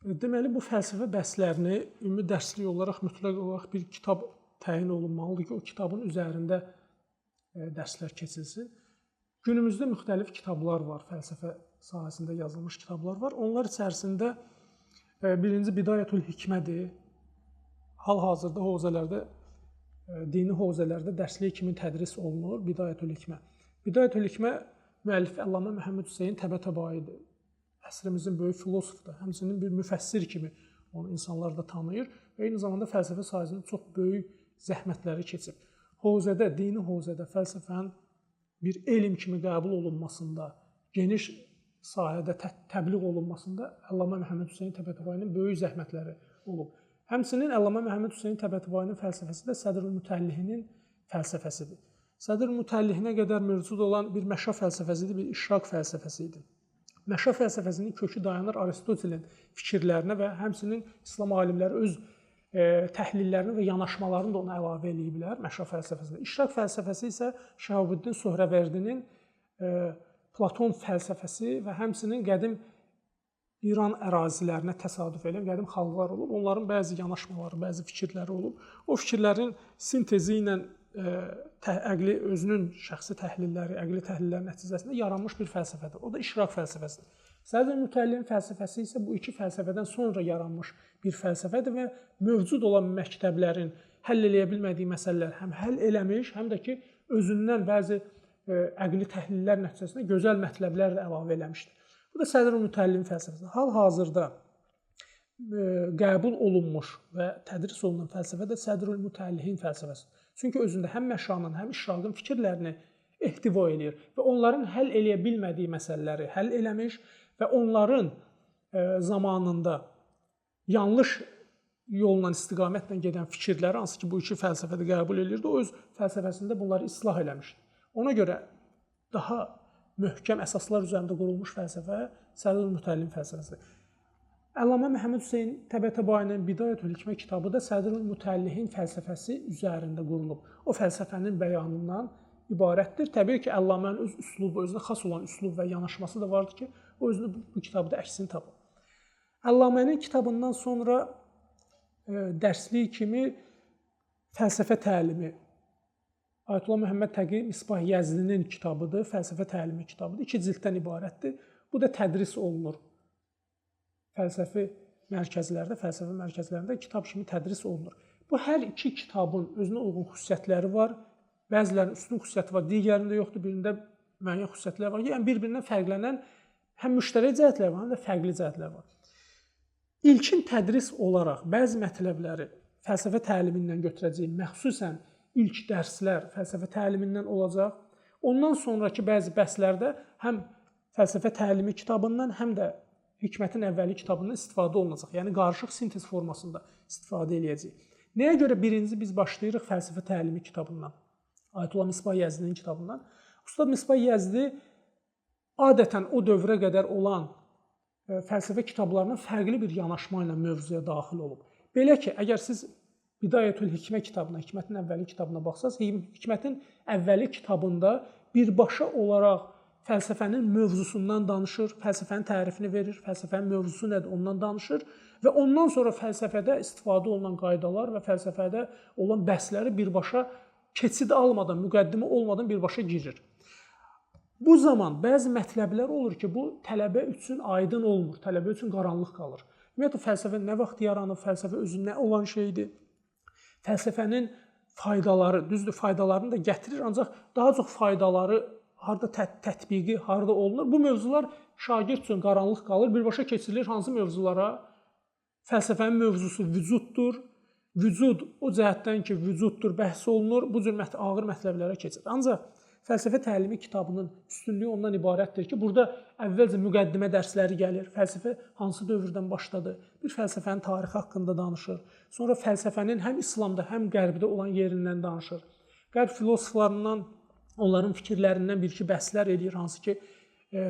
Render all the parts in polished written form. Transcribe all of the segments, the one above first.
Deməli, bu fəlsəfə dərslərini ümumi dərslik olaraq mütləq olaraq bir kitab təyin olunmalıdır ki, o kitabın üzərində dərslər keçilsin. Günümüzdə müxtəlif kitablar var, fəlsəfə sahəsində yazılmış kitablar var. Onlar içərisində birinci Bidayətül Hikmədir. Hal-hazırda hovzələrdə, dini hovzələrdə dərslik kimi tədris olunur Bidayətül Hikmə. Bidayətül Hikmə müəllifi Əllamə Məhəmməd Hüseyn Təbətəbaidir. Əsrimizin böyük filosofdur, həmçinin bir müfəssir kimi onu insanlar da tanıyır və eyni zamanda fəlsəfə sahəsində çox böyük zəhmətləri keçib. Hovzədə, dini hovzədə fəlsəfənin bir elm kimi qəbul olunmasında, geniş sahədə təbliğ olunmasında Əllamə Məhəmməd Hüseyn Təbətəbainin böyük zəhmətləri olub. Həmçinin Əllamə Məhəmməd Hüseyn Təbətəbainin fəlsəfəsi də Sədrül-Mütəllihinin fəlsəfəsidir. Sədrül-Mütəllihinə qədər mövcud olan bir məşa fəlsəfəsidir, bir işraq fəlsəfəsidir. Məşa fəlsəfəsinin kökü dayanır Aristotelin fikirlərinə və həmçinin İslam alimləri öz təhlillərini və yanaşmalarını da ona əlavə eləyiblər məşa fəlsəfəsində. İşraq fəlsəfəsi isə Şəhabuddin Söhrəvərdinin Platon fəlsəfəsi və həmçinin qədim İran ərazilərinə təsadüf edən qədim xalqlar olub. Onların bəzi yanaşmaları, bəzi fikirləri olub. O fikirlərin sintezi ilə əqli özünün şəxsi təhlilləri, əqli təhlillərin nəticəsində yaranmış bir fəlsəfədir. O da işraq fəlsəfəsidir. Sədrül-Mütəllihin fəlsəfəsi isə bu iki fəlsəfədən sonra yaranmış bir fəlsəfədir və mövcud olan məktəblərin həll eləyə bilmədiyi məsələlər həm həll eləmiş, həm də ki, özündən bəzi əqli təhlillər nəticəsində gözəl mətləblər də əlavə eləmişdir. Bu da Sədrül-Mütəllihin fəlsəfəsidir. Hal-hazırda qəbul olunmuş və tədris olunan fəlsəfə də Sədrül-Mütəllihin fəlsəfəsidir. Çünki özündə həm məşanın, həm işraqın fikirlərini ehtiva edir və onların həll eləyə bilmədiyi məsələləri həll eləmiş və onların zamanında yanlış yolla, istiqamətlə gedən fikirləri, hansı ki, bu iki fəlsəfədə qəbul edirdi, o öz fəlsəfəsində bunları islah eləmişdi. Ona görə daha möhkəm əsaslar üzərində qurulmuş fəlsəfə Sədrül-Mütəllihin fəlsəfəsidir. Əllamə Məhəmməd Hüseyn Təbətəbainin Bidayətül Hikmə kitabı da Sədrül-Mütəllihin fəlsəfəsi üzərində qurulub. O fəlsəfənin bəyanından ibarətdir. Təbii ki, Əllamənin öz üslubu, özünə xas olan üslub və yanaşması da vardır ki, o özünü bu kitabda əksini tapıb. Əllamənin kitabından sonra dərslik kimi fəlsəfə təlimi, Ayətullah Məhəmməd Təqi Misbah Yəzdinin kitabıdır, fəlsəfə təlimi kitabıdır. 2 cilddən ibarətdir. Bu da tədris olunur. Fəlsəfi mərkəzlərində kitab kimi tədris olunur. Bu hər iki kitabın özünə uyğun xüsusiyyətləri var. Bəzilərinin üstün xüsusiyyəti var, digərində yoxdur, birində müəyyən xüsusiyyətlər var. Yəni, bir-birindən fərqlənən həm müştərək cəhətlər var, həm də fərqli cəhətlər var. İlkin tədris olaraq bəzi mətləbləri fəlsəfə təlimindən götürəcəyik, məxsusən ilk dərslər fəlsəfə təlimindən olacaq. Ondan sonraki bəzi bəhslərdə həm fəlsəfə təlimi kitabından, həm də Hikmətin əvvəli kitabından istifadə olunacaq. Yəni, qarışıq sintez formasında istifadə edəcəyik. Nəyə görə birinci biz başlayırıq fəlsəfə təlimi kitabından? Ayətullah Misbah Yəzdinin kitabından. Ustad Misbah Yəzdi adətən o dövrə qədər olan fəlsəfə kitablarına fərqli bir yanaşma ilə mövzuya daxil olub. Belə ki, əgər siz Bidayətül Hikmə kitabına, Hikmətin əvvəli kitabına baxsaz, Hikmətin əvvəli kitabında birbaşa olaraq fəlsəfənin mövzusundan danışır, fəlsəfənin tərifini verir, fəlsəfənin mövzusu nədir, ondan danışır və ondan sonra fəlsəfədə istifadə olunan qaydalar və fəlsəfədə olan bəhsləri birbaşa keçid almadan, müqəddimə olmadan birbaşa girir. Bu zaman bəzi mətləblər olur ki, bu tələbə üçün aydın olmur, tələbə üçün qaranlıq qalır. Ümumiyyətlə, fəlsəfə nə vaxt yaranıb, fəlsəfə özü nə olan şeydir? Fəlsəfənin faydaları, düzdür, faydalarını da gətirir, ancaq daha çox faydaları harada tətbiqi, harada olunur. Bu mövzular şagird üçün qaranlıq qalır. Birbaşa keçirilir hansı mövzulara? Fəlsəfənin mövzusu vücuddur. Vücud o cəhətdən ki, vücuddur, bəhs olunur. Bu cür ağır mətləblərə keçir. Ancaq fəlsəfə təlimi kitabının üstünlüyü ondan ibarətdir ki, burada əvvəlcə müqəddimə dərsləri gəlir. Fəlsəfə hansı dövrdən başladı? Bir fəlsəfənin tarixi haqqında danışır. Sonra fəlsəfənin həm İslamda, həm Qərbdə olan yerindən danışır. Qərb filosoflarından, onların fikirlərindən bir-iki bəhslər edir, hansı ki,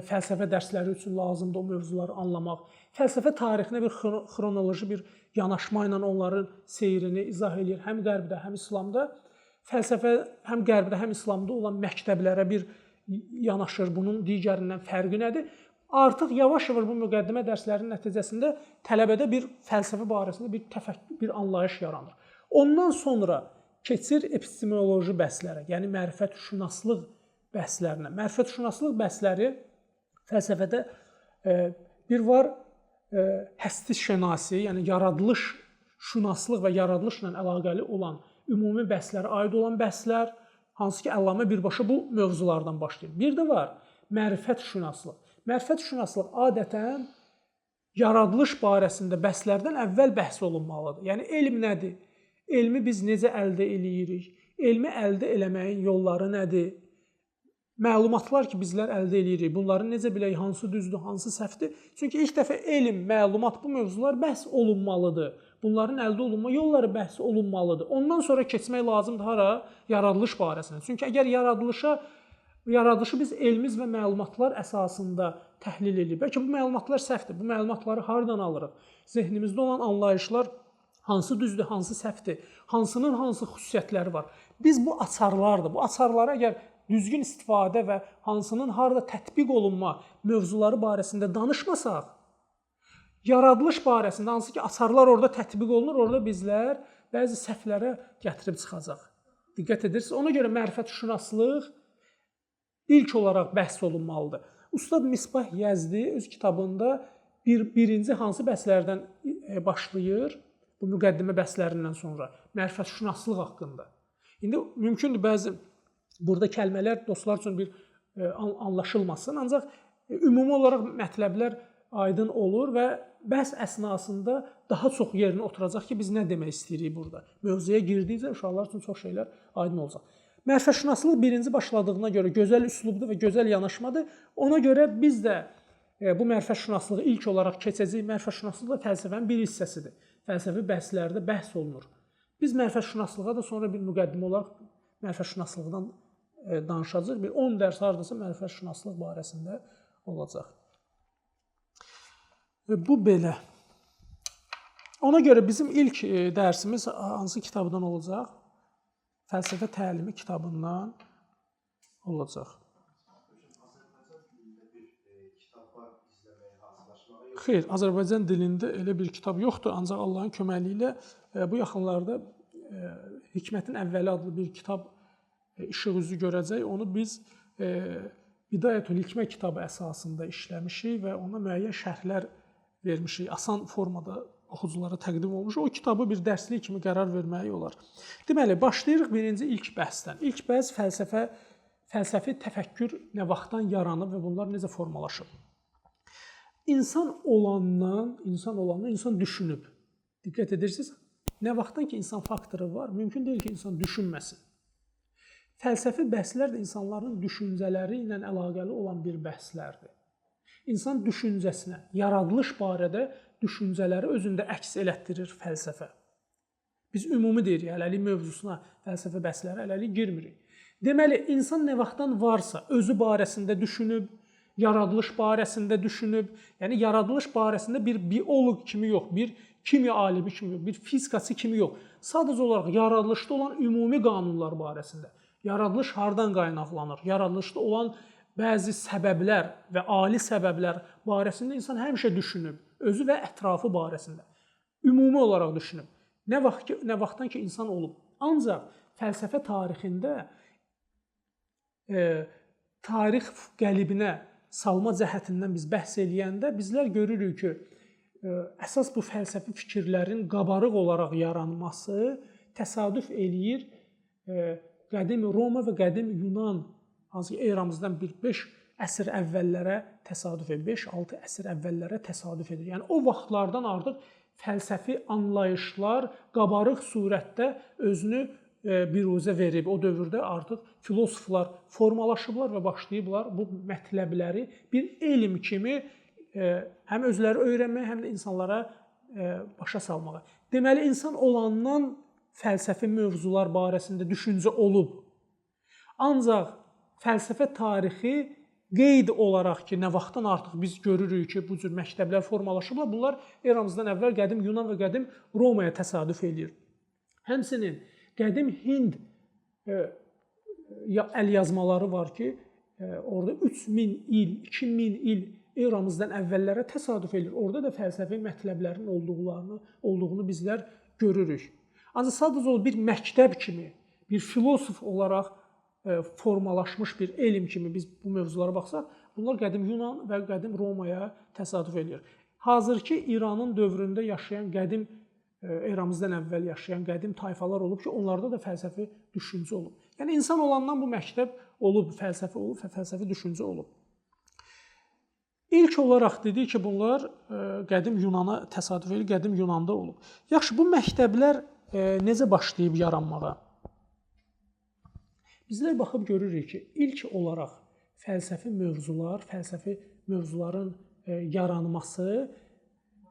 fəlsəfə dərsləri üçün lazımdır o mövzuları anlamaq. Fəlsəfə tarixinə bir xronoloji bir yanaşma ilə onların seyrini izah edir, həm Qərbdə, həm İslamda. Fəlsəfə həm Qərbdə, həm İslamda olan məktəblərə bir yanaşır, bunun digərindən fərqi nədir? Artıq yavaş-yavaş bu müqəddimə dərslərinin nəticəsində tələbədə bir fəlsəfə barəsində bir anlayış yaranır. Ondan sonra keçir epistemoloji bəhslərə, yəni mərifətşünaslıq bəhslərinə. Mərifətşünaslıq bəhsləri fəlsəfədə bir var həstisşünasi, yəni yaradılış şünaslıq və yaradılışla əlaqəli olan ümumi bəhslərə aid olan bəhslər, hansı ki, Əllamə birbaşa bu mövzulardan başlayır. Bir də var mərifətşünaslıq. Mərifətşünaslıq adətən yaradılış barəsində bəhslərdən əvvəl bəhs olunmalıdır. Yəni, elm nədir? Elmi biz necə əldə edirik? Elmi əldə eləməyin yolları nədir? Məlumatlar ki, bizlər əldə edirik, bunları necə bilək, hansı düzdür, hansı səhvdir? Çünki ilk dəfə elm, məlumat, bu mövzular bəhs olunmalıdır. Bunların əldə olunma yolları bəhs olunmalıdır. Ondan sonra keçmək lazımdır hara? Yaradılış barəsində. Çünki əgər yaradılışı biz elmiz və məlumatlar əsasında təhlil edirik. Bəlkə bu məlumatlar səhvdir. Bu məlumatları hardan alırıq? Zehnimizdə olan anlayışlar hansı düzdür, hansı səhvdir? Hansının hansı xüsusiyyətləri var? Biz bu açarlardır. Bu açarları əgər düzgün istifadə və hansının harada tətbiq olunma mövzuları barəsində danışmasaq, yaradılış barəsində, hansı ki, açarlar orada tətbiq olunur, orada bizlər bəzi səhvlərə gətirib çıxacaq. Diqqət edirsiniz. Ona görə mərifətşünaslıq ilk olaraq bəhs olunmalıdır. Ustad Misbah Yəzdi öz kitabında birinci hansı bəhslərdən başlayır? Bu müqəddimə bəhslərindən sonra mərifətşünaslıq haqqında. İndi mümkündür bəzi burada kəlmələr dostlar üçün bir anlaşılmasın, ancaq ümumi olaraq mətləblər aydın olur və bəhs əsnasında daha çox yerinə oturacaq ki, biz nə demək istəyirik burada. Mövzuya girdikcə uşaqlar üçün çox şeylər aydın olacaq. Mərifətşünaslıq birinci başladığına görə gözəl üslubdur və gözəl yanaşmadır. Ona görə biz də bu mərifətşünaslığı ilk olaraq keçəcəyik. Mərifətşünaslıq da fəlsəfənin bir hissəsidir. Fəlsəfi bəhslərdə bəhs olunur. Biz mərifətşünaslığa da sonra bir müqəddimə olaraq mərifətşünaslıqdan danışacaq. Bir 10 dərs hardasa mərifətşünaslıq barəsində olacaq. Bu belə. Ona görə bizim ilk dərsimiz hansı kitabdan olacaq? Fəlsəfə təlimi kitabından olacaq. Xeyr, Azərbaycan dilində elə bir kitab yoxdur, ancaq Allahın köməyi ilə bu yaxınlarda Hikmətin Əvvəli adlı bir kitab işıq üzü görəcək. Onu biz Bidayətül Hikmə kitabı əsasında işləmişik və ona müəyyən şərhlər vermişik. Asan formada oxuculara təqdim olmuş. O kitabı bir dərslik kimi qərar verməyi olar. Deməli, başlayırıq birinci ilk bəhsdən. İlk bəhs fəlsəfi təfəkkür nə vaxtdan yaranıb və bunlar necə formalaşıb? İnsan olandan insan düşünüb. Diqqət edirsiniz? Nə vaxtdan ki, insan faktoru var, mümkün deyil ki, insan düşünməsin. Fəlsəfi bəhslər də insanların düşüncələri ilə əlaqəli olan bir bəhslərdir. İnsan düşüncəsinə, yaradılış barədə düşüncələri özündə əks elətdirir fəlsəfə. Biz ümumi deyirik, hələlik mövzusuna fəlsəfə bəhsləri hələlik girmirik. Deməli, insan nə vaxtdan varsa, özü barəsində düşünüb, yaradılış barəsində düşünüb, yəni yaradılış barəsində bir bioloq kimi yox, bir kimya alimi kimi yox, bir fizikaçı kimi yox. Sadəcə olaraq yaradılışda olan ümumi qanunlar barəsində. Yaradılış hardan qaynaqlanır? Yaradılışda olan bəzi səbəblər və ali səbəblər barəsində insan həmişə düşünüb, özü və ətrafı barəsində. Ümumi olaraq düşünüb. Nə vaxtdan ki, insan olub. Ancaq fəlsəfə tarixində tarix qəlibinə salma cəhətindən biz bəhs eləyəndə bizlər görürük ki, əsas bu fəlsəfi fikirlərin qabarıq olaraq yaranması təsadüf eləyir qədim Roma və qədim Yunan, hansı ki, eramızdan bir 5 əsr əvvəllərə təsadüf edir, 5-6 əsr əvvəllərə təsadüf edir. Yəni, o vaxtlardan artıq fəlsəfi anlayışlar qabarıq surətdə özünü biruzə verib. O dövrdə artıq filosoflar formalaşıblar və başlayıblar bu mətləbləri bir elm kimi həm özləri öyrənməyə, həm də insanlara başa salmağa. Deməli, insan olandan fəlsəfi mövzular barəsində düşüncə olub. Ancaq fəlsəfə tarixi qeyd olaraq ki, nə vaxtdan artıq biz görürük ki, bu cür məktəblər formalaşıblar, bunlar eramızdan əvvəl qədim Yunan və qədim Romaya təsadüf edir. Həmçinin qədim Hind əlyazmaları var ki, orada 3000 il, 2000 il eramızdan əvvəllərə təsadüf edir. Orada da fəlsəfi mətləblərin olduğunu bizlər görürük. Ancaq sadəcə o bir məktəb kimi, bir filosof olaraq formalaşmış bir elm kimi biz bu mövzulara baxsaq, bunlar qədim Yunan və qədim Romaya təsadüf edir. Hazırki İranın dövründə yaşayan qədim, eramızdan əvvəl yaşayan qədim tayfalar olub ki, onlarda da fəlsəfi düşüncə olub. Yəni, insan olandan bu məktəb olub, fəlsəfi olub və fəlsəfi düşüncə olub. İlk olaraq dedik ki, bunlar qədim Yunana təsadüf edir, qədim Yunanda olub. Yaxşı, bu məktəblər necə başlayıb yaranmağa? Bizlər baxıb görürük ki, ilk olaraq fəlsəfi mövzuların yaranması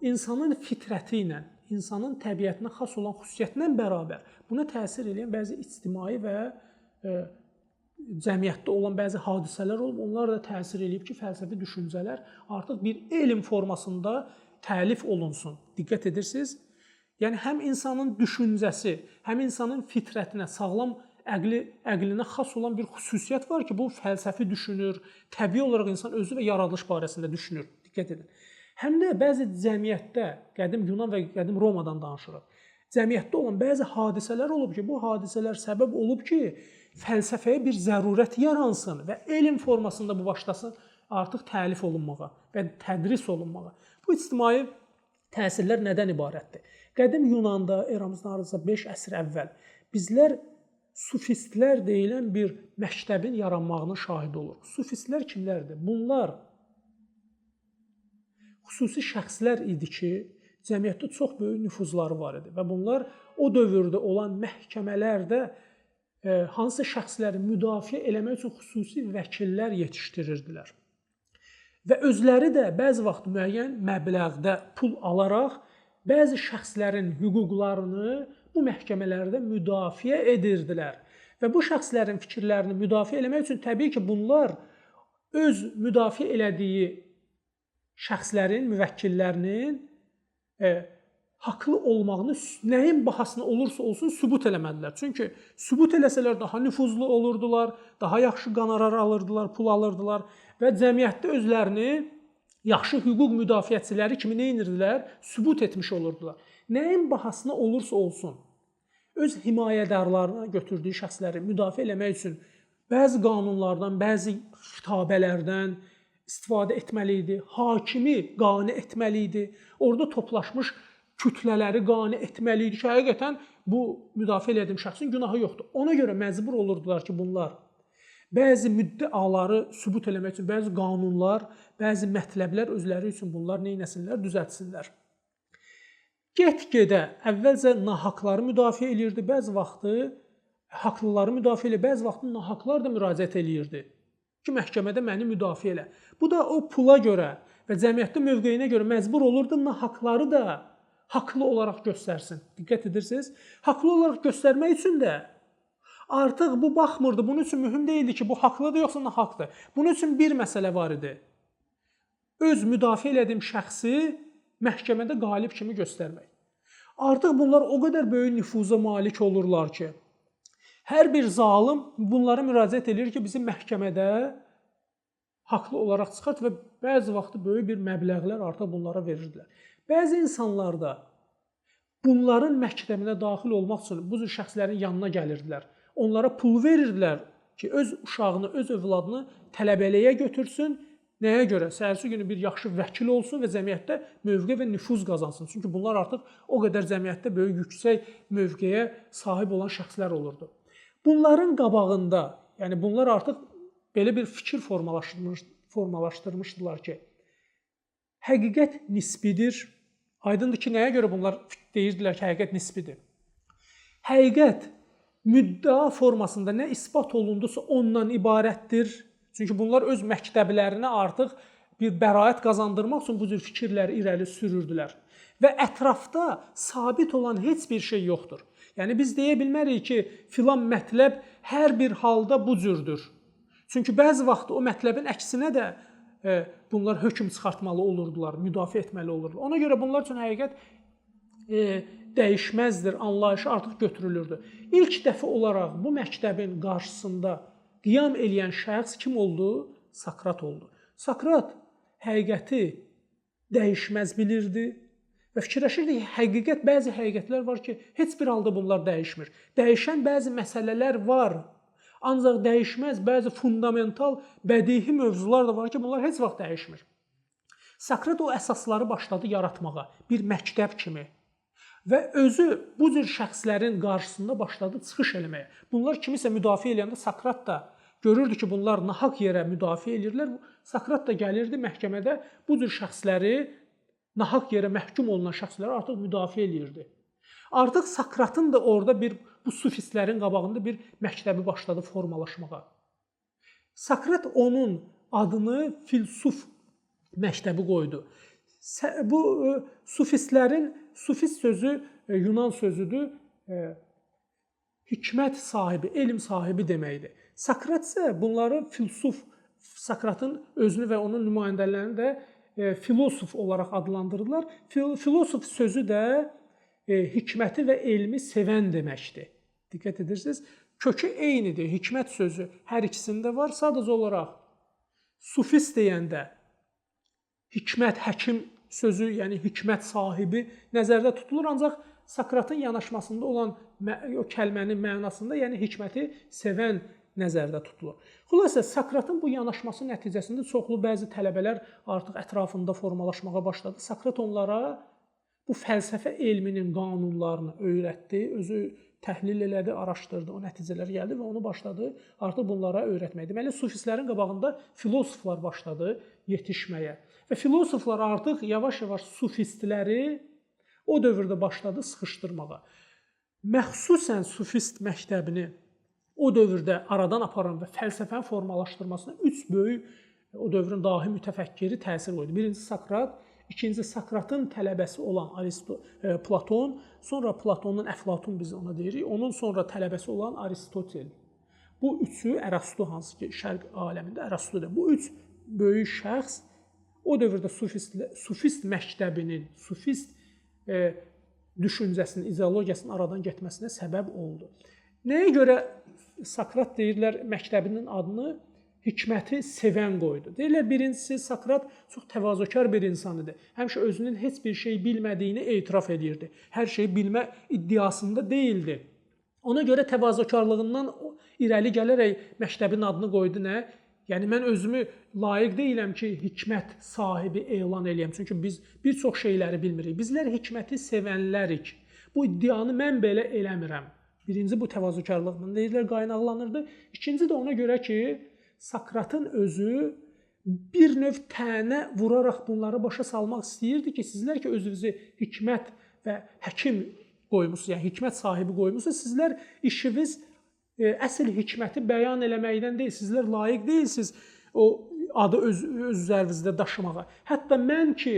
insanın fitrəti ilə, insanın təbiətinə xas olan xüsusiyyətlə bərabər buna təsir edən bəzi ictimai və cəmiyyətdə olan bəzi hadisələr olub, onlar da təsir edib ki, fəlsəfi düşüncələr artıq bir elm formasında təlif olunsun. Diqqət edirsiniz? Yəni, həm insanın düşüncəsi, həm insanın fitrətinə, sağlam əqlinə xas olan bir xüsusiyyət var ki, bu fəlsəfi düşünür, təbii olaraq insan özü və yaradılış barəsində düşünür. Diqqət edin. Həm də bəzi cəmiyyətdə, qədim Yunan və qədim Romadan danışırıq, cəmiyyətdə olan bəzi hadisələr olub ki, bu hadisələr səbəb olub ki, fəlsəfəyə bir zərurət yaransın və elm formasında bu başlasın artıq təlif olunmağa və tədris olunmağa. Bu ictimai təsirlər nədən ibarətdir? Qədim Yunanda, eramızdan hardasa 5 əsr əvvəl bizlər sufistlər deyilən bir məktəbin yaranmağına şahid oluruq. Sufistlər kimlərdir? Bunlar xüsusi şəxslər idi ki, cəmiyyətdə çox böyük nüfuzları var idi və bunlar o dövrdə olan məhkəmələrdə hansı şəxsləri müdafiə eləmək üçün xüsusi vəkillər yetişdirirdilər. Və özləri də bəzi vaxt müəyyən məbləğdə pul alaraq bəzi şəxslərin hüquqlarını bu məhkəmələrdə müdafiə edirdilər. Və bu şəxslərin fikirlərini müdafiə eləmək üçün təbii ki, bunlar öz müdafiə elədiyi şəxslərin, müvəkkillərinin haqlı olmağını nəyin bahasına olursa olsun sübut eləmədilər. Çünki sübut eləsələr daha nüfuzlu olurdular, daha yaxşı qonorar alırdılar, pul alırdılar və cəmiyyətdə özlərini yaxşı hüquq müdafiəçiləri kimi nə edirdilər? Sübut etmiş olurdular. Nəyin bahasına olursa olsun, öz himayədarlarına götürdüyü şəxsləri müdafiə eləmək üçün bəzi qanunlardan, bəzi xitabələrdən istifadə etməli idi, hakimi qane etməli idi, orada toplaşmış kütlələri qane etməli idi ki, həqiqətən bu müdafiə elədiyim şəxsin günahı yoxdur. Ona görə məcbur olurdular ki, bunlar bəzi müddəaları sübut eləmək üçün bəzi qanunlar, bəzi mətləblər özləri üçün bunlar neynəsinlər, düzəltsinlər. Get-gedə əvvəlcə nahaqları müdafiə eləyirdi, bəzi vaxtı haqlıları müdafiə eləyirdi, bəzi vaxtı nahaqlar da müraciət eləyirdi ki, məhkəmədə məni müdafiə elə. Bu da o pula görə və cəmiyyətdə mövqeyinə görə məcbur olurdu nahaqları da haqlı olaraq göstərsin. Diqqət edirsiniz? Haqlı olaraq göstərmək üçün də artıq bu baxmırdı. Bunun üçün mühüm deyildi ki, bu haqlıdır yoxsa nahaqdır. Bunun üçün bir məsələ var idi. Öz müdafiə elədiyim şəxsi məhkəmədə qalib kimi göstərmək. Artıq bunlar o qədər böyük nüfuza malik olurlar ki, hər bir zalım bunlara müraciət edir ki, bizim məhkəmədə haqlı olaraq çıxart və bəzi vaxtı böyük bir məbləğlər artıq bunlara verirdilər. Bəzi insanlar da bunların məktəbinə daxil olmaq üçün bu cür şəxslərin yanına gəlirdilər. Onlara pul verirdilər ki, öz uşağını, öz övladını tələbəliyə götürsün. Nəyə görə? Səhərsi günü bir yaxşı vəkil olsun və cəmiyyətdə mövqe və nüfuz qazansın. Çünki bunlar artıq o qədər cəmiyyətdə böyük yüksək mövqeyə sahib olan şəxslər olurdu. Bunların qabağında, yəni bunlar artıq belə bir fikir formalaşdırmışdılar ki, həqiqət nisbidir. Aydındır ki, nəyə görə bunlar deyirdilər ki, həqiqət nisbidir? Həqiqət müddəa formasında nə isbat olundusa ondan ibarətdir. Çünki bunlar öz məktəblərinə artıq bir bəraət qazandırmaq üçün bu cür fikirləri irəli sürürdülər. Və ətrafda sabit olan heç bir şey yoxdur. Yəni biz deyə bilmərik ki, filan mətləb hər bir halda bu cürdür. Çünki bəzi vaxt o mətləbin əksinə də bunlar hökm çıxartmalı olurdular, müdafiə etməli olurdular. Ona görə bunlar üçün həqiqət dəyişməzdir, anlayışı artıq götürülürdü. İlk dəfə olaraq bu məktəbin qarşısında qiyam eləyən şəxs kim oldu? Sakrat oldu. Sakrat həqiqəti dəyişməz bilirdi və fikirləşirdi ki, həqiqət, bəzi həqiqətlər var ki, heç bir halda bunlar dəyişmir. Dəyişən bəzi məsələlər var, ancaq dəyişməz bəzi fundamental, bədii mövzular da var ki, bunlar heç vaxt dəyişmir. Sokrat o əsasları başladı yaratmağa, bir məktəb kimi və özü bu cür şəxslərin qarşısında başladı çıxış eləməyə. Bunlar kimisə müdafiə eləyəndə Sokrat da görürdü ki, bunlar nahaq yerə müdafiə edirlər. Sokrat da gəlirdi məhkəmədə bu cür şəxsləri, nahaq yerə məhkum olunan şəxsləri artıq müdafiə eləyirdi. Artıq Sokratın da orada bu sufistlərin qabağında bir məktəbi başladı formalaşmağa. Sokrat onun adını filsuf məktəbi qoydu. Bu sufistlərin, sufist sözü Yunan sözüdür, hikmət sahibi, elm sahibi deməkdir. Sokrat isə bunları filsuf, Sokratın özünü və onun nümayəndələrini də filosof olaraq adlandırırlar. Filosof sözü də hikməti və elmi sevən deməkdir. Diqqət edirsiniz, kökü eynidir. Hikmət sözü hər ikisində var. Sadəcə olaraq sufist deyəndə hikmət, həkim sözü, yəni hikmət sahibi nəzərdə tutulur. Ancaq Sokratın yanaşmasında olan o kəlmənin mənasında, yəni hikməti sevən nəzərdə tutulur. Xülasə, Sokratın bu yanaşması nəticəsində çoxlu bəzi tələbələr artıq ətrafında formalaşmağa başladı. Sokrat onlara bu fəlsəfə elminin qanunlarını öyrətdi, özü təhlil elədi, araşdırdı, o nəticələr gəldi və onu başladı artıq bunlara öyrətməyə. Deməli, sufistlərin qabağında filosoflar başladı yetişməyə və filosoflar artıq yavaş-yavaş sufistləri o dövrdə başladı sıxışdırmağa. Məxsusən sufist məktəbini o dövrdə aradan aparan və fəlsəfənin formalaşdırmasına üç böyük o dövrün dahi mütəfəkkiri təsir qoydu. Birinci Sokrat, ikinci Sokratın tələbəsi olan Platon, sonra Platonun Əflatun biz ona deyirik, onun sonra tələbəsi olan Aristotel. Bu üçü Ərastu, hansı ki şərq aləmində Ərastudur. Bu üç böyük şəxs o dövrdə sufist məktəbinin, sufist düşüncəsinin, ideologiyasının aradan getməsinə səbəb oldu. Nəyə görə Sokrat deyirlər məktəbinin adını hikməti sevən qoydu? Deyirlər, birincisi Sokrat çox təvazökar bir insan idi. Həmişə özünün heç bir şey bilmədiyini etiraf edirdi. Hər şeyi bilmə iddiasında deyildi. Ona görə təvazökarlığından irəli gələrək məktəbin adını qoydu nə? Yəni, mən özümü layiq deyiləm ki, hikmət sahibi elan eləyəm. Çünki biz bir çox şeyləri bilmirik. Bizlər hikməti sevənlərik. Bu iddianı mən belə eləmirəm. Birinci bu təvazökarlığından deyirlər, qaynaqlanırdı. İkinci də ona görə ki, Sokratın özü bir növ tənə vuraraq bunları başa salmaq istəyirdi ki, sizlər ki, özünüzü hikmət və həkim qoymusunuz, yəni hikmət sahibi qoymusunuz, sizlər işiniz əsl hikməti bəyan eləməkdən deyil, sizlər layiq deyilsiniz o adı öz üzərinizdə daşımağa. Hətta mən ki,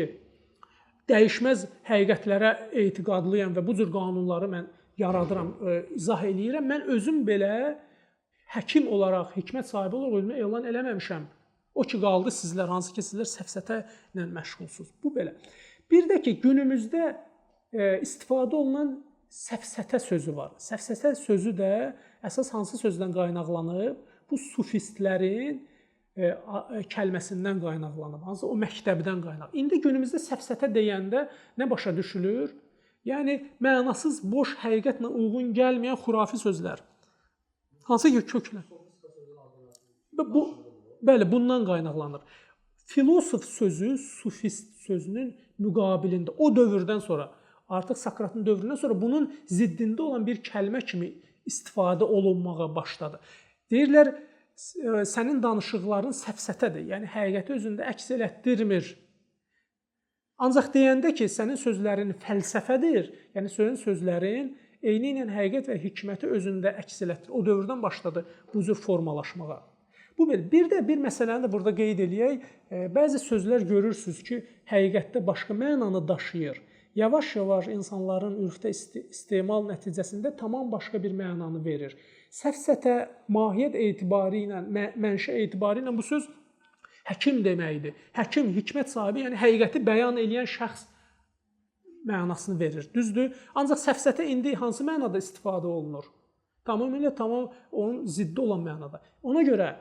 dəyişməz həqiqətlərə etiqadlıyam və bu cür qanunları mən yaradıram, izah eləyirəm. Mən özüm belə həkim olaraq, hikmət sahibi olaraq özümü elan eləməmişəm. O ki, qaldı sizlər, hansı ki, sizlər səfsətə ilə məşğulsunuz. Bu belə. Bir də ki, günümüzdə istifadə olunan səfsətə sözü var. Səfsətə sözü də əsas hansı sözdən qaynaqlanıb? Bu sufistlərin kəlməsindən qaynaqlanıb, hansı o məktəbdən qaynaqlanıb. İndi günümüzdə səfsətə deyəndə nə başa düşülür? Yəni, mənasız, boş, həqiqətlə uyğun gəlməyən xurafi sözlər. Hansı ki, köklər? Bəli, bundan qaynaqlanır. Filosof sözü, sufist sözünün müqabilində, o dövrdən sonra, artıq Sokratın dövründən sonra bunun ziddində olan bir kəlmə kimi istifadə olunmağa başladı. Deyirlər, sənin danışıqların səfsətədir, yəni həqiqəti özündə əks elətdirmir. Ancaq deyəndə ki, sənin sözlərin fəlsəfədir, yəni sənin sözlərin eyni ilə həqiqət və hikməti özündə əks elətdirir. O dövrdən başladı bu cür formalaşmağa. Bu belə. Bir də bir məsələni də burada qeyd eləyək. Bəzi sözlər görürsünüz ki, həqiqətdə başqa mənanı daşıyır. Yavaş-yavaş insanların ürfdə istemal nəticəsində tamam başqa bir mənanı verir. Səfsətə, mahiyyət etibarı ilə, mənşə etibarı ilə bu söz həkim deməkdir. Həkim, hikmət sahibi, yəni həqiqəti bəyan edən şəxs mənasını verir. Düzdür? Ancaq səfsətə indi hansı mənada istifadə olunur? Tamamilə onun ziddi olan mənada. Ona görə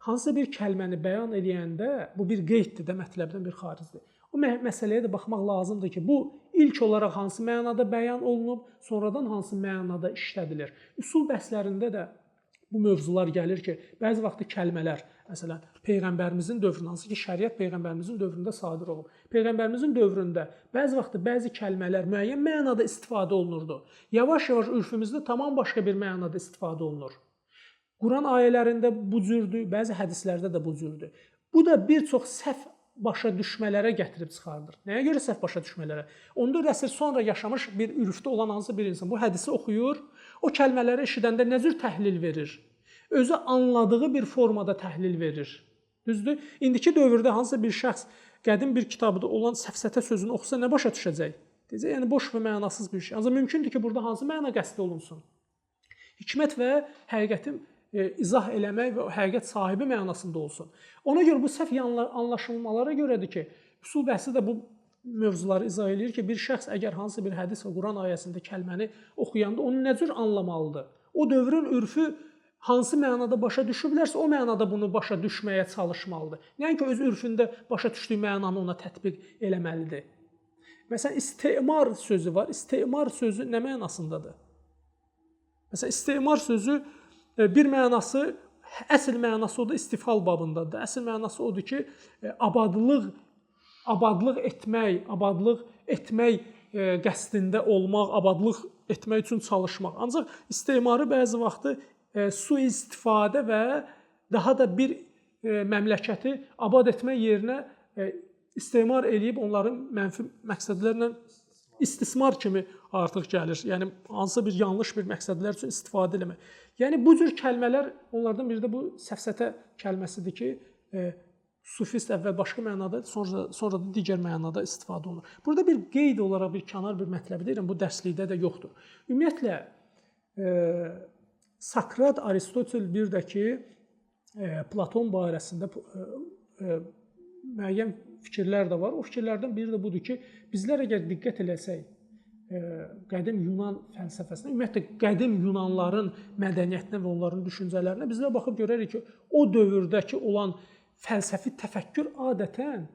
hansısa bir kəlməni bəyan edəndə bu bir qeyddir də, mətləbdən bir xaricdir. O məsələyə də baxmaq lazımdır ki, bu ilk olaraq hansı mənada bəyan olunub, sonradan hansı mənada işlədilir. Üsul bəhslərində də bu mövzular gəlir ki, bəzi vaxtı kəlmələr, məsələn, Peyğəmbərimizin dövründə, hansı ki, şəriət Peyğəmbərimizin dövründə sadir olub. Peyğəmbərimizin dövründə bəzi vaxtı bəzi kəlmələr müəyyən mənada istifadə olunurdu. Yavaş-yavaş ürfümüzdə tamam başqa bir mənada istifadə olunur. Quran ayələrində bu cürdür, bəzi hədislərdə də bu cürdür. Bu da bir çox səhv başa düşmələrə gətirib çıxardır. Nəyə görə səhv başa düşmələrə? 14 əsr sonra yaşamış bir ürfdə olan hansı bir insan bu hədisi oxuyur, o kəlmələri eşidəndə nə cür təhlil verir? Özü anladığı bir formada təhlil verir. Düzdür? İndiki dövrdə hansısa bir şəxs qədim bir kitabda olan səfsətə sözünü oxusa nə başa düşəcək? Deyəcək, yəni boş və mənasız bir şey. Ancaq mümkündür ki, burada hansı məna qəsd olunsun? Hikmət və həqiqəti izah eləmək və həqiqət sahibi mənasında olsun. Ona görə bu səhv anlaşılmalara görədir ki, üsul bəhsi də bu mövzuları izah edir ki, bir şəxs əgər hansısa bir hədis və Quran ayəsində kəlməni oxuyanda onu nə cür anlamalıdır? O dövrün ürfü hansı mənada başa düşüblərsə, o mənada bunu başa düşməyə çalışmalıdır. Nəinki öz ürfündə başa düşdüyü mənanı ona tətbiq eləməlidir. Məsələn, istimar sözü var. İstimar sözü nə mənasındadır? Məsələn, istimar sözü bir mənası, əsl mənası o da istifal babındadır. Əsl mənası odur ki, abadlıq etmək qəsdində olmaq, abadlıq etmək üçün çalışmaq. Ancaq istimarı bəzi vaxtı sui-istifadə və daha da bir məmləkəti abad etmək yerinə istimar eləyib onların mənfi məqsədlərlə istismar kimi artıq gəlir. Yəni, hansısa bir yanlış bir məqsədlər üçün istifadə eləmək. Yəni, bu cür kəlmələr, onlardan biri də bu səfsətə kəlməsidir ki, sufist əvvəl başqa mənada, sonra da digər mənada istifadə olunur. Burada bir qeyd olaraq, bir kənar bir mətləbi deyirəm, bu dərslikdə də yoxdur. Ümumiyyətlə, Sakrat, Aristotel bir də ki, Platon barəsində müəyyən fikirlər də var. O fikirlərdən biri də budur ki, bizlər əgər diqqət eləsək, qədim Yunan fəlsəfəsinə, ümumiyyətlə qədim Yunanların mədəniyyətinə və onların düşüncələrinə bizlər baxıb görərik ki, o dövrdəki olan fəlsəfi təfəkkür adətən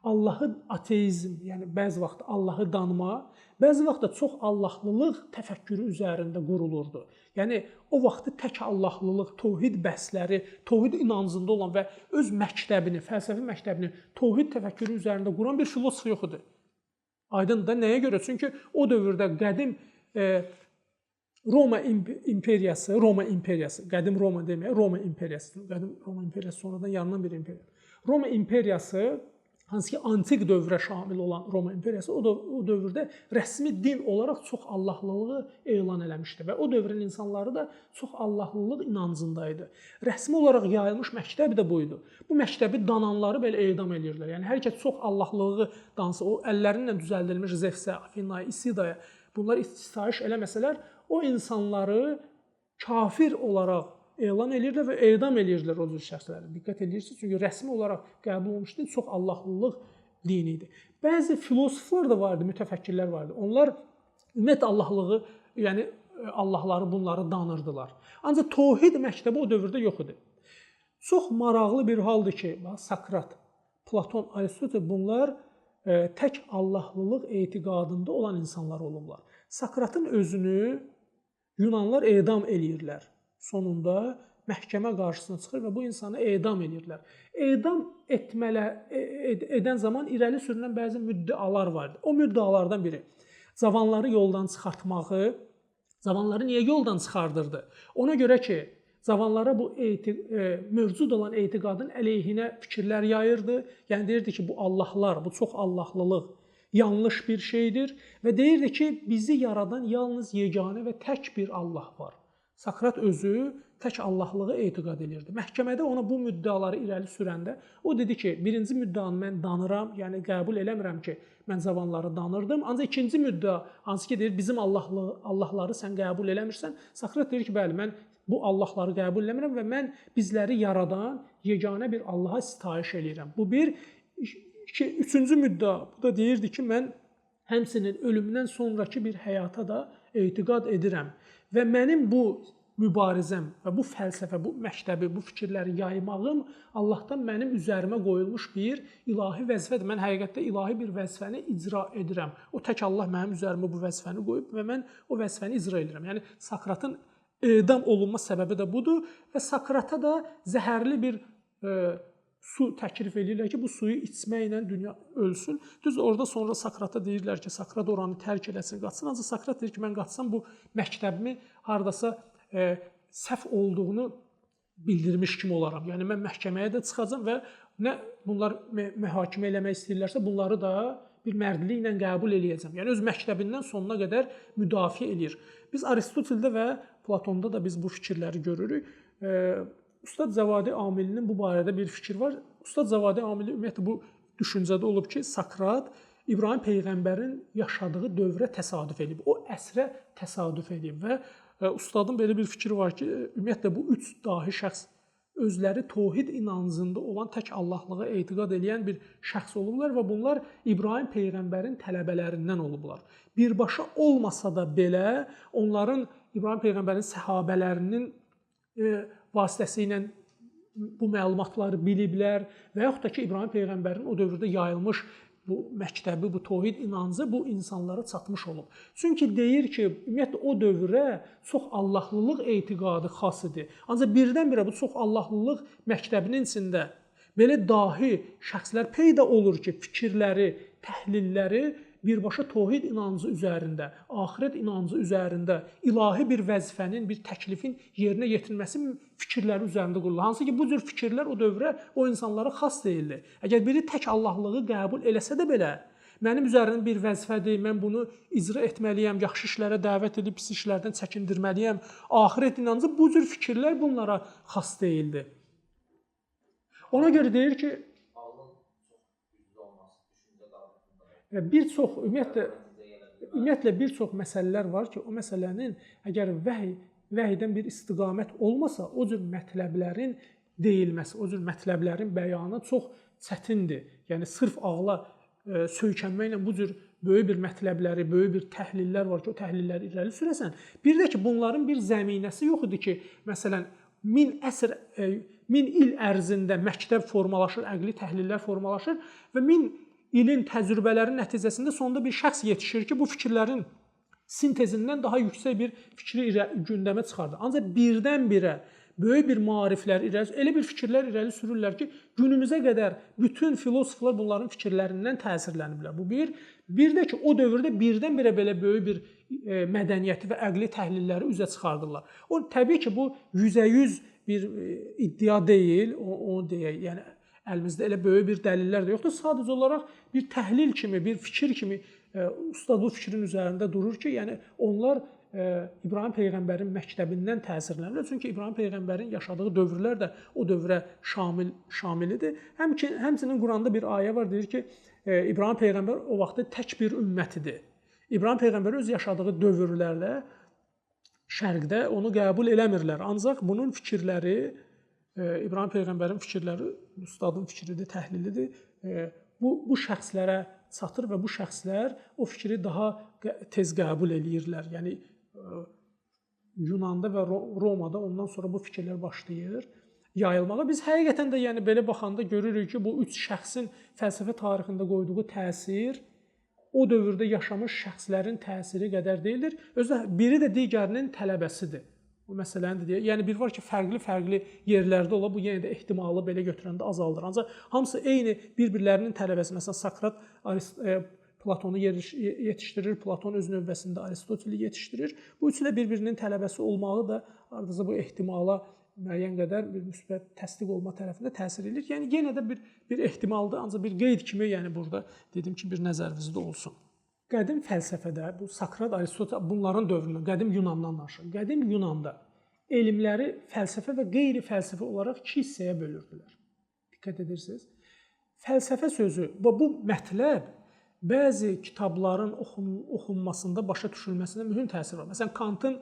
Allahı ateizm, yəni bəzi vaxt Allahı danma, bəzi vaxt da çox Allahlılıq təfəkkürü üzərində qurulurdu. Yəni, o vaxtı tək Allahlılıq, tövhid bəhsləri, tövhid inancında olan və öz məktəbini, fəlsəfi məktəbini tövhid təfəkkürü üzərində quran bir filosof yox idi. Aydın da nəyə görə? Çünki o dövrdə qədim Roma imperiyası, qədim Roma deməyə, Roma imperiyası, qədim Roma imperiyası sonradan yaranan bir imperiya. Roma imperiyası, hansı ki antik dövrə şamil olan Roma imperiyası, o dövrdə rəsmi din olaraq çox Allahlılığı elan eləmişdi və o dövrün insanları da çox Allahlılıq inancındaydı. Rəsmi olaraq yayılmış məktəb də buydu. Bu məktəbi dananları belə edam edirdilər. Yəni, hər kəs çox Allahlılığı dansa, o əllərinlə düzəldilmiş Zevsə, Afinaya, Isidaya bunlar istayiş eləməsələr, o insanları kafir olaraq elan edirdilər və edam edirdilər o cür şəxsləri. Diqqət edirsiniz, çünki rəsmi olaraq qəbul olmuş din çox Allahlılıq dini idi. Bəzi filosoflar da vardı, mütəfəkkirlər vardı. Onlar ümumiyyətlə Allahlığı, yəni Allahları bunları danırdılar. Ancaq tövhid məktəbi o dövrdə yox idi. Çox maraqlı bir haldır ki, Sakrat, Platon, Aristotel bunlar tək Allahlılıq etiqadında olan insanlar olurlar. Sakratın özünü Yunanlar edam eləyirlər. Sonunda məhkəmə qarşısına çıxır və bu insanı edam edirlər. Edam edən zaman irəli sürülən bəzi müddialar vardı. O müddialardan biri cavanları yoldan çıxartmağı, cavanları niyə yoldan çıxardırdı? Ona görə ki, cavanlara bu mövcud olan etiqadın əleyhinə fikirlər yayırdı. Yəni deyirdi ki, bu Allahlar, bu çox Allahlılıq yanlış bir şeydir və deyirdi ki, bizi yaradan yalnız yeganə və tək bir Allah var. Sakrat özü tək Allahlığı etiqad edirdi. Məhkəmədə ona bu müddiaları irəli sürəndə o dedi ki, birinci müddianı mən danıram, yəni qəbul eləmirəm ki, mən cavanları danırdım. Ancaq ikinci müddua, hansı ki deyir, bizim Allahları sən qəbul eləmirsən. Sakrat deyir ki, bəli, mən bu Allahları qəbul eləmirəm və mən bizləri yaradan yeganə bir Allaha sitayiş eləyirəm. Bu bir. Üçüncü müddua, bu da deyirdi ki, mən həmçinin ölümdən sonraki bir həyata da etiqad edirəm. Və mənim bu mübarizəm və bu fəlsəfə, bu məktəbi, bu fikirləri yaymağım Allahdan mənim üzərimə qoyulmuş bir ilahi vəzifədir. Mən həqiqətdə ilahi bir vəzifəni icra edirəm. O tək Allah mənim üzərimə bu vəzifəni qoyub və mən o vəzifəni icra edirəm. Yəni Sokratın edam olunma səbəbi də budur və Sokrata da zəhərli bir su təklif edirlər ki, bu suyu içməklə dünya ölsün. Düz orada sonra Sokrata deyirlər ki, Sokrat oranı tərk eləsin, qaçsın. Ancaq Sokrat deyir ki, mən qaçsam bu məktəbimi hardasa səhv olduğunu bildirmiş kimi olaram. Yəni mən məhkəməyə də çıxacam və nə bunlar mühakimə eləmək istəyirlərsə, bunları da bir mərdliklə qəbul eləyəcəm. Yəni öz məktəbindən sonuna qədər müdafiə eləyir. Biz Aristoteldə və Platonda da biz bu fikirləri görürük. Ustad Cavadi Amilinin bu barədə bir fikir var. Ustad Cavadi Amili ümumiyyətlə bu düşüncədə olub ki, Sokrat İbrahim peyğəmbərin yaşadığı dövrə təsadüf edib. O əsrə təsadüf edib və ustadın belə bir fikri var ki, ümumiyyətlə bu üç dahi şəxs özləri təvhid inancında olan tək Allahlığa etiqad edən bir şəxs olublar və bunlar İbrahim peyğəmbərin tələbələrindən olublar. Birbaşa olmasa da belə onların İbrahim peyğəmbərin səhabələrinin vasitəsilə bu məlumatları biliblər və yaxud da ki, İbrahim peyğəmbərin o dövrdə yayılmış bu məktəbi, bu təvhid inancı bu insanlara çatmış olub. Çünki deyir ki, ümumiyyətlə o dövrə çox Allahlılıq etiqadı xas idi. Ancaq birdən-birə bu çox Allahlılıq məktəbinin içində belə dahi şəxslər peyda olur ki, fikirləri, təhlilləri birbaşa təvhid inancı üzərində, axirət inancı üzərində ilahi bir vəzifənin, bir təklifin yerinə yetirilməsi fikirləri üzərində qurulur. Hansı ki, bu cür fikirlər o dövrə, o insanlara xas deyildi. Əgər biri tək Allahlığı qəbul eləsə də belə, mənim üzərimdə bir vəzifədir, mən bunu icra etməliyəm, yaxşı işlərə dəvət edib pis işlərdən çəkindirməliyəm, axirət inancı, bu cür fikirlər bunlara xas deyildi. Ona görə deyir ki, bir çox ümumiyyətlə bir çox məsələlər var ki, o məsələnin əgər vəhiydən bir istiqamət olmasa, o cür mətləblərin deyilməsi, o cür mətləblərin bəyanı çox çətindir. Yəni sırf ağla söykənməklə bu cür böyük bir mətləbləri, böyük bir təhlillər var ki, o təhlilləri irəli sürəsən. Bir də ki, bunların bir zəminəsi yox idi ki, məsələn 1000 il ərzində məktəb formalaşır, əqli təhlillər formalaşır və 1000 ilin təcrübələrinin nəticəsində sonunda bir şəxs yetişir ki, bu fikirlərin sintezindən daha yüksək bir fikri gündəmə çıxardır. Ancaq birdən-birə böyük bir maariflər elə bir fikirlər irəli sürürlər ki, günümüzə qədər bütün filosoflar bunların fikirlərindən təsirləniblər. Bu bir. Bir də ki, o dövrdə birdən-birə belə böyük bir mədəniyyəti və əqli təhlilləri üzə çıxardırlar. O təbii ki, bu 100% bir iddia deyil, onu deyək. Yəni əlimizdə elə böyük bir dəlillər də yoxdur. Sadəcə olaraq bir təhlil kimi, bir fikir kimi ustad bu fikrin üzərində durur ki, yəni onlar İbrahim peyğəmbərin məktəbindən təsirlənirlər. Çünki İbrahim peyğəmbərin yaşadığı dövrlər də o dövrə şamilidir. Həmçinin Quranda bir ayə var, deyir ki, İbrahim peyğəmbər o vaxtda tək bir ümmətidir. İbrahim peyğəmbər öz yaşadığı dövrlərdə şərqdə onu qəbul eləmirlər. Ancaq bunun fikirləri, İbrahim peyğəmbərin fikirləri, ustadın fikridir, təhlilidir. Bu şəxslərə çatır və bu şəxslər o fikri daha tez qəbul eləyirlər. Yəni Yunanda və Romada ondan sonra bu fikirlər başlayır yayılmağa. Biz həqiqətən də yəni belə baxanda görürük ki, bu üç şəxsin fəlsəfə tarixində qoyduğu təsir o dövrdə yaşamış şəxslərin təsiri qədər deyildir. Özü biri də digərinin tələbəsidir. Bu məsələni də deyək. Yəni bir var ki, fərqli yerlərdə ola, bu yenə də ehtimalı belə götürəndə azaldır. Ancaq hamısı eyni bir-birlərinin tələbəsi. Məsələn, Sokrat Platonu yetişdirir, Platon öz növbəsində Aristoteli yetişdirir. Bu üçü də bir-birinin tələbəsi olmağı da hardasa bu ehtimala müəyyən qədər bir müsbət təsdiq olma tərəfində təsir edir. Yəni yenə də bir ehtimaldır, ancaq bir qeyd kimi yəni burada dedim ki, bir nəzərinizdə olsun. Qədim fəlsəfədə, bu Sokrat, Aristotel, bunların dövründə, qədim Yunandan danışır. Qədim Yunanda elmləri fəlsəfə və qeyri-fəlsəfə olaraq iki hissəyə bölürdülər. Diqqət edirsiniz. Fəlsəfə sözü, bu mətləb bəzi kitabların oxunmasında, başa düşülməsində mühüm təsir var. Məsələn, Kantın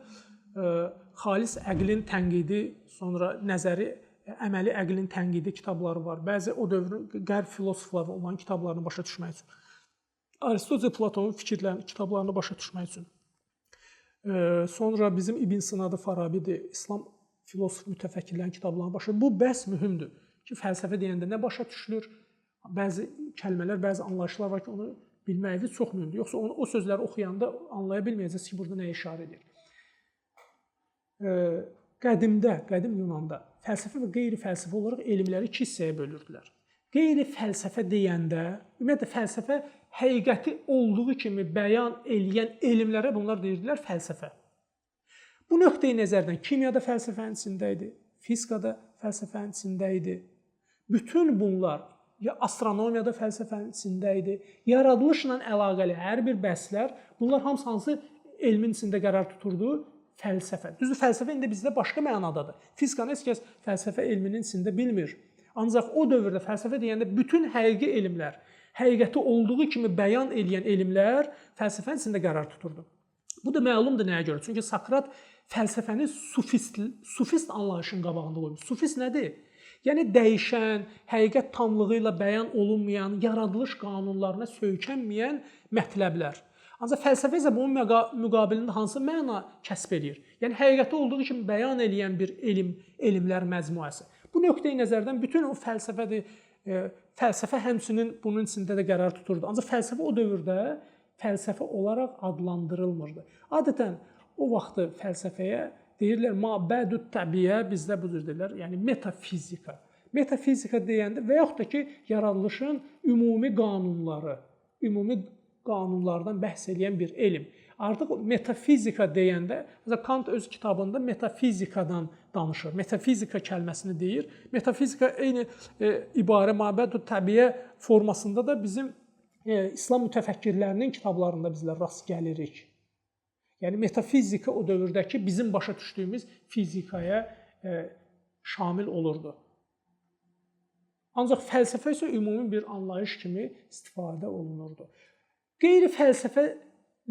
xalis əqlin tənqidi, sonra nəzəri, əməli əqlin tənqidi kitabları var. Bəzi o dövrün qərb filosofları olan kitablarını başa düşmək üçün. Aristotel, Platonun fikirlərini, kitablarını başa düşmək üçün. Sonra bizim İbn Sinadı Farabidir, İslam filosof mütəfəkkirlərin kitablarına başlayır. Bu bəhs mühümdür ki, fəlsəfə deyəndə nə başa düşülür? Bəzi kəlmələr, bəzi anlayışlar var ki, onu bilməyiniz çox mühümdür. Yoxsa o sözləri oxuyanda anlaya bilməyəcəksiniz ki, burada nəyə işarə edir. Qədim Yunanda fəlsəfə və qeyri-fəlsəfə olaraq elmləri iki hissəyə bölürdülər. Qeyri-fəlsəfə deyəndə, ümumiyyətlə fəlsəfə həqiqəti olduğu kimi bəyan eləyən elmlərə bunlar deyirdilər fəlsəfə. Bu nöqteyi nəzərdən kimyada fəlsəfənin içində idi, fizikada fəlsəfənin içində idi. Bütün bunlar ya astronomiyada fəlsəfənin içində idi, yaradılışla əlaqəli hər bir bəhslər, bunlar hamısı hansı elmin içində qərar tuturdu? Fəlsəfə. Düzdür, fəlsəfə indi bizdə başqa mənadadır. Fizikanı heç kəs fəlsəfə elminin içində bilmir. Ancaq o dövrdə fəlsəfə deyəndə bütün həqiqi elmlər, həqiqəti olduğu kimi bəyan eləyən elmlər fəlsəfənin içində qərar tuturdu. Bu da məlumdur nəyə görə? Çünki Sokrat fəlsəfəni sufist anlayışın qabağında qoymuş. Sufist nədir? Yəni dəyişən, həqiqət tamlığı ilə bəyan olunmayan, yaradılış qanunlarına söykənməyən mətləblər. Ancaq fəlsəfə isə bunun müqabilində hansı məna kəsb edir? Yəni həqiqəti olduğu kimi bəyan eləyən bir elmlər məcmuəsi. Bu nöqteyi nəzərdən bütün o fəlsəfədir. Fəlsəfə həmçinin bunun içində də qərar tuturdu. Ancaq fəlsəfə o dövrdə fəlsəfə olaraq adlandırılmırdı. Adətən o vaxtı fəlsəfəyə deyirlər mabədü təbiə, bizdə bu cür deyirlər, yəni metafizika. Metafizika deyəndə və yaxud da ki, yaradılışın ümumi qanunları, ümumi qanunlardan bəhs edən bir elm. Artıq metafizika deyəndə, Kant öz kitabında metafizikadan danışır. Metafizika kəlməsini deyir. Metafizika eyni ibarə mabədü təbiə formasında da bizim İslam mütəfəkkirlərinin kitablarında bizlər rast gəlirik. Yəni metafizika o dövrdəki bizim başa düşdüyümüz fizikaya şamil olurdu. Ancaq fəlsəfə isə ümumi bir anlayış kimi istifadə olunurdu. Qeyri-fəlsəfə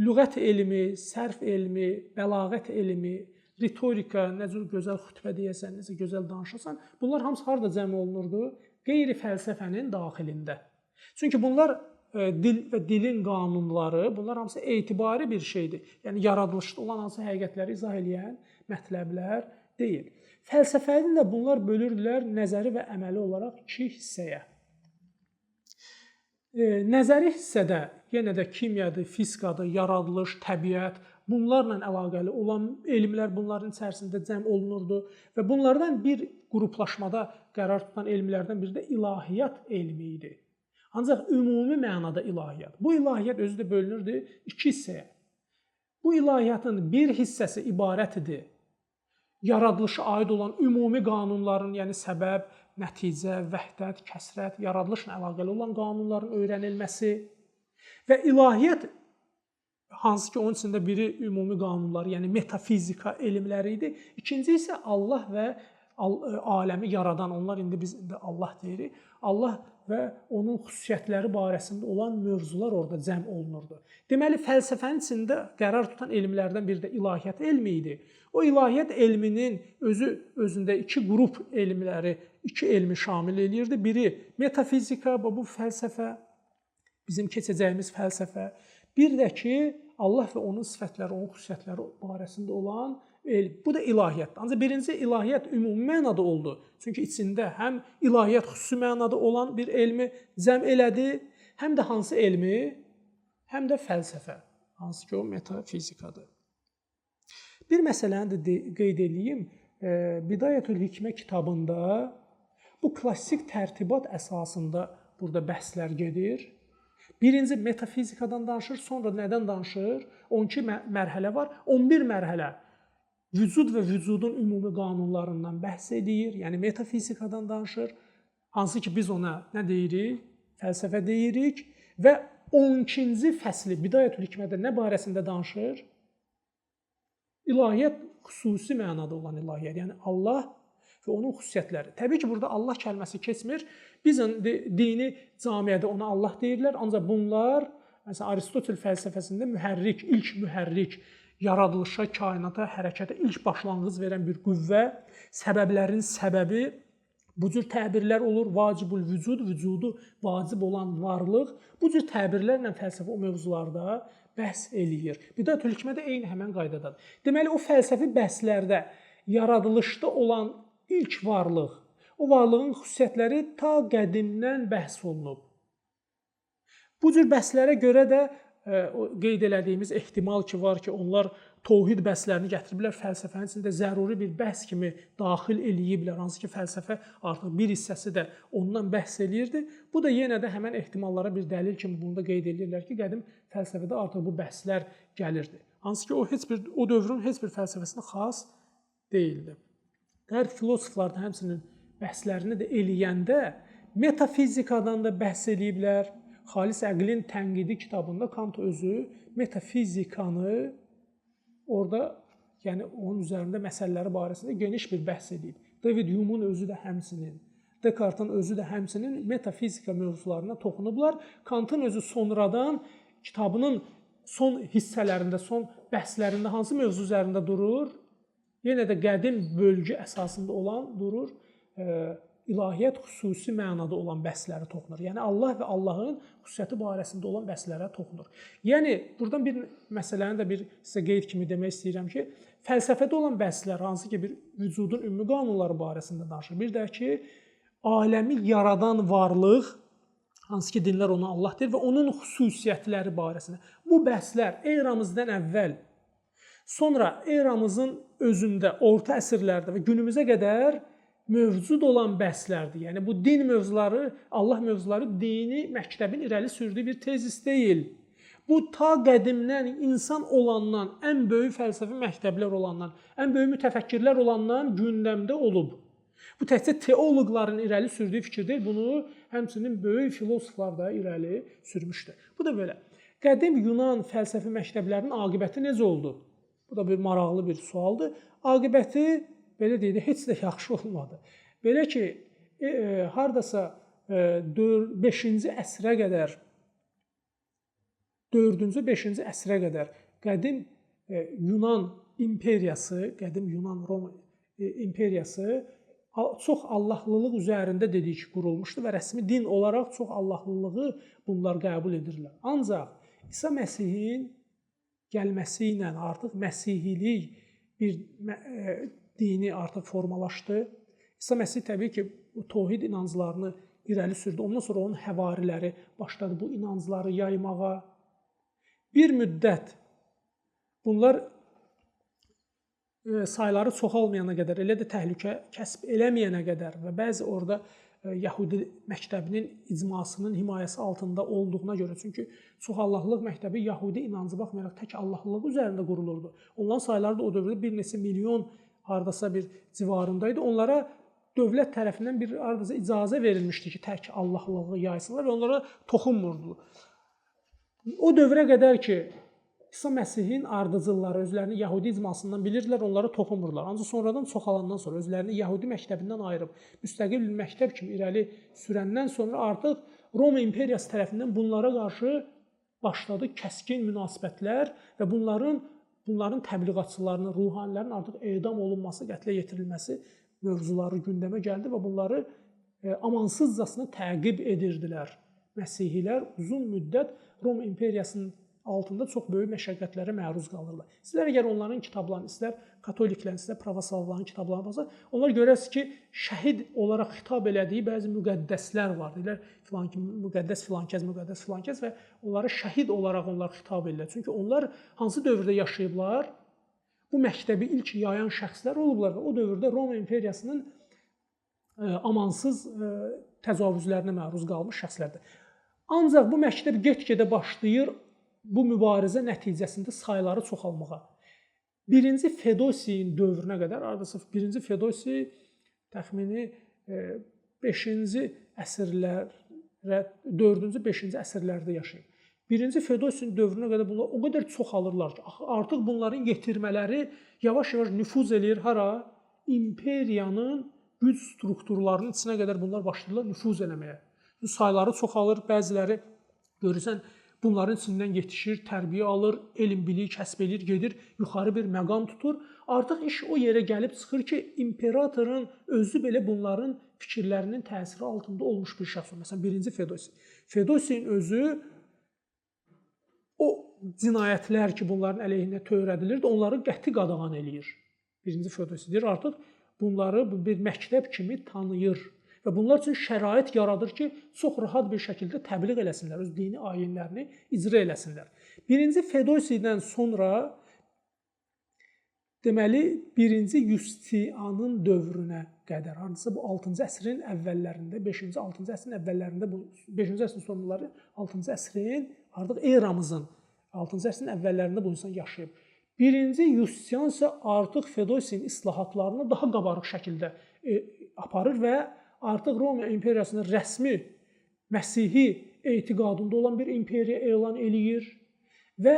lüğət elmi, sərf elmi, bəlağət elmi, ritorika, necə gözəl xütbə deyəsən, necə gözəl danışasan, bunlar hamısı harada cəm olunurdu? Qeyri-fəlsəfənin daxilində. Çünki bunlar dil və dilin qanunları, bunlar hamısı etibari bir şeydir. Yəni yaradılışda olan hansı həqiqətləri izah edən mətləblər deyil. Fəlsəfəni də bunlar bölürdülər nəzəri və əməli olaraq iki hissəyə. Nəzəri hissədə yenə də kimyadır, fizikadır, yaradılış, təbiət, bunlarla əlaqəli olan elmlər bunların içərisində cəm olunurdu və bunlardan bir qruplaşmada qərar tutan elmlərdən biri də ilahiyyat elmi idi. Ancaq ümumi mənada ilahiyyat. Bu ilahiyyat özü də bölünürdü iki hissəyə. Bu ilahiyyatın bir hissəsi ibarət idi yaradılışa aid olan ümumi qanunların, yəni səbəb, nəticə, vəhdət, kəsrət, yaradılışla əlaqəli olan qanunların öyrənilməsi və ilahiyyat, hansı ki onun içində biri ümumi qanunlar, yəni metafizika elmləri idi. İkinci isə Allah və aləmi yaradan, onlar indi biz Allah deyirik, Allah və onun xüsusiyyətləri barəsində olan mövzular orada cəm olunurdu. Deməli, fəlsəfənin içində qərar tutan elmlərdən biri də ilahiyyat elmi idi. O ilahiyyat elminin özündə iki qrup elmləri, iki elmi şamil edirdi. Biri metafizika, bu fəlsəfə, bizim keçəcəyimiz fəlsəfə. Bir də ki, Allah və onun sifətləri, onun xüsusiyyətləri barəsində olan elm. Bu da ilahiyyat. Ancaq birinci ilahiyyat ümumi mənada oldu. Çünki içində həm ilahiyyat xüsusi mənada olan bir elmi cəm elədi, həm də hansı elmi, həm də fəlsəfə, hansı ki o metafizikadır. Bir məsələni də qeyd edeyim. Bidayətül Hikmə kitabında bu klassik tərtibat əsasında burada bəhslər gedir. Birinci metafizikadan danışır, sonra nədən danışır? 12 mərhələ var, 11 mərhələ vücud və vücudun ümumi qanunlarından bəhs edir, yəni metafizikadan danışır. Hansı ki biz ona nə deyirik? Fəlsəfə deyirik və 12-ci fəsli Bidayətül Hikmədə nə barəsində danışır? İlahiyyat xüsusi mənada olan ilahiyyat, yəni Allah və onun xüsusiyyətləri. Təbii ki, burada Allah kəlməsi keçmir. Bizim dini camiədə ona Allah deyirlər, ancaq bunlar, məsələn, Aristotel fəlsəfəsində mühərrik, ilk mühərrik, yaradılışa, kainata, hərəkətə ilk başlanğıc verən bir qüvvə, səbəblərin səbəbi Bu cür təbirlər olur, vacibul vücud, vücudu vacib olan varlıq. Bu cür təbirlərlə fəlsəfə o mövzularda bəhs eləyir. Bidayətül hikmədə eyni həmən qaydadadır. Deməli, o fəlsəfi bəhslərdə yaradılışda olan ilk varlıq, o varlığın xüsusiyyətləri ta qədimdən bəhs olunub. Bu cür bəhslərə görə də qeyd elədiyimiz ehtimal ki, var ki, onlar təvhid bəhslərini gətiriblər, fəlsəfənin içində zəruri bir bəhs kimi daxil eləyiblər, hansı ki, fəlsəfə artıq bir hissəsi də ondan bəhs eləyirdi. Bu da yenə də həmən ehtimallara bir dəlil kimi bunu da qeyd edirlər ki, qədim fəlsəfədə artıq bu bəhslər gəlirdi. Hansı ki, o dövrün heç bir fəlsəfəsinə xas deyildi. Qərb filosoflar da həmçinin bəhslərini də eləyəndə metafizikadan da bəhs eləyiblər. Xalis Əqlin tənqidi kitabında Kant özü metafizikanı orada, yəni onun üzərində məsələləri barəsində geniş bir bəhs edib. David Hume'un özü də həmçinin, Descartes-ın özü də həmçinin metafizika mövzularına toxunublar. Kantın özü sonradan kitabının son hissələrində, son bəhslərində hansı mövzu üzərində durur? Yenə də qədim bölgü əsasında olan durur. İlahiyyat xüsusi mənada olan bəhsləri toxunur. Yəni Allah və Allahın xüsusiyyəti barəsində olan bəhslərə toxunur. Yəni buradan bir məsələni də bir sizə qeyd kimi demək istəyirəm ki, fəlsəfədə olan bəhslər hansı ki bir vücudun ümumi qanunları barəsində danışır. Bir də ki, aləmi yaradan varlıq, hansı ki dinlər ona Allah deyir və onun xüsusiyyətləri barəsində. Bu bəhslər eramızdan əvvəl, sonra eramızın özündə, orta əsrlərdə və günümüzə qədər mövcud olan bəhslərdir. Yəni bu din mövzuları, Allah mövzuları dini məktəbin irəli sürdüyü bir tezis deyil. Bu ta qədimdən insan olandan, ən böyük fəlsəfi məktəblər olandan, ən böyük mütəfəkkirlər olandan gündəmdə olub. Bu təkcə teoloqların irəli sürdüyü fikir deyil, bunu həmçinin böyük filosoflar da irəli sürmüşdür. Bu da belə. Qədim Yunan fəlsəfi məktəblərinin aqibəti necə oldu? Bu da bir maraqlı bir sualdır. Aqibəti belə deyək, heç də yaxşı olmadı. Belə ki, hardasa 5-ci əsrə qədər, 4-cü, 5-ci əsrə qədər qədim Yunan imperiyası, qədim Yunan Roma imperiyası çox Allahlılıq üzərində dedik qurulmuşdu və rəsmi din olaraq çox Allahlılığı bunlar qəbul edirlər. Ancaq İsa Məsihin gəlməsi ilə artıq Məsihilik bir dini artıq formalaşdı. İsa Məsih təbii ki, təvhid inanclarını irəli sürdü. Ondan sonra onun həvariləri başladı bu inancları yaymağa. Bir müddət bunlar sayları çoxalmayana qədər, elə də təhlükə kəsb eləməyənə qədər və bəzi orada Yəhudi məktəbinin icmasının himayəsi altında olduğuna görə, çünki çox Allahlılıq məktəbi Yəhudi inancı baxmayaraq tək Allahlılıq üzərində qurulurdu. Onların sayları da o dövrdə bir neçə milyon hardasa bir civarındaydı. Onlara dövlət tərəfindən bir hardasa icazə verilmişdi ki, tək Allahlılığı yaysınlar və onlara toxunmurdu. O dövrə qədər ki, İsa Məsihin ardıcılları özlərini Yəhudi icmasından bilirdilər, onlara toxunmurlar. Ancaq sonradan çoxalandan sonra özlərini Yəhudi məktəbindən ayırıb, müstəqil bir məktəb kimi irəli sürəndən sonra artıq Roma imperiyası tərəfindən bunlara qarşı başladı kəskin münasibətlər və bunların təbliğatçılarının, ruhanilərin artıq edam olunması, qətlə yetirilməsi mövzuları gündəmə gəldi və bunları amansızcasına təqib edirdilər. Məsihilər uzun müddət Roma imperiyasının altında çox böyük məşəqqətlərə məruz qalırlar. Sizlər əgər onların kitablarını, istər katoliklərin, istər pravoslavların kitablarını baxsa, onlar görərsiniz ki, şəhid olaraq xitab elədiyi bəzi müqəddəslər var. Deyirlər, müqəddəs filankəs və onları şəhid olaraq onlar xitab edirlər. Çünki onlar hansı dövrdə yaşayıblar? Bu məktəbi ilk yayan şəxslər olublar və o dövrdə Roma imperiyasının amansız təcavüzlərinə məruz qalmış şəxslərdir. Ancaq bu məktəb get-gedə başlayır bu mübarizə nəticəsində sayları çoxalmağa. 1-ci Fedosiyin dövrünə qədər, ardasa 1-ci Fedosi təxmini 5-ci əsrlərə, 4-cü, 5-ci əsrlərdə yaşayıb. 1-ci Fedosiyin dövrünə qədər bunlar o qədər çoxalırlar ki, artıq bunların yetirmələri yavaş-yavaş nüfuz eləyir hara? İmperiyanın güc strukturlarının içinə qədər bunlar başlayırlar nüfuz eləməyə. Sayları çoxalır, bəziləri görürsən, bunların içindən yetişir, tərbiyə alır, elm, bilik kəsb edir, gedir, yuxarı bir məqam tutur. Artıq iş o yerə gəlib çıxır ki, imperatorun özü belə bunların fikirlərinin təsiri altında olmuş bir şəxs. Məsələn, birinci Fedosi. Fedosinin özü o cinayətlər ki, bunların əleyhinə törədilirdi, onları qəti qadağan eləyir. Birinci Fedosi deyir, artıq bunları bir məktəb kimi tanıyır və bunlar üçün şərait yaradır ki, çox rahat bir şəkildə təbliğ eləsinlər, öz dini ayinlərini icra eləsinlər. Birinci Fedosidən sonra deməli, birinci Yustianın dövrünə qədər, hardasa bu 6-cı əsrin əvvəllərində, 5-ci, 6-cı əsrin əvvəllərində, 5-ci əsrin sonları, 6-cı əsrin, artıq eramızın 6-cı əsrin əvvəllərində bu insan yaşayıb. Birinci Yustian isə artıq Fedosinin islahatlarını daha qabarıq şəkildə aparır və artıq Roma imperiyasının rəsmi Məsihi etiqadında olan bir imperiya elan eləyir və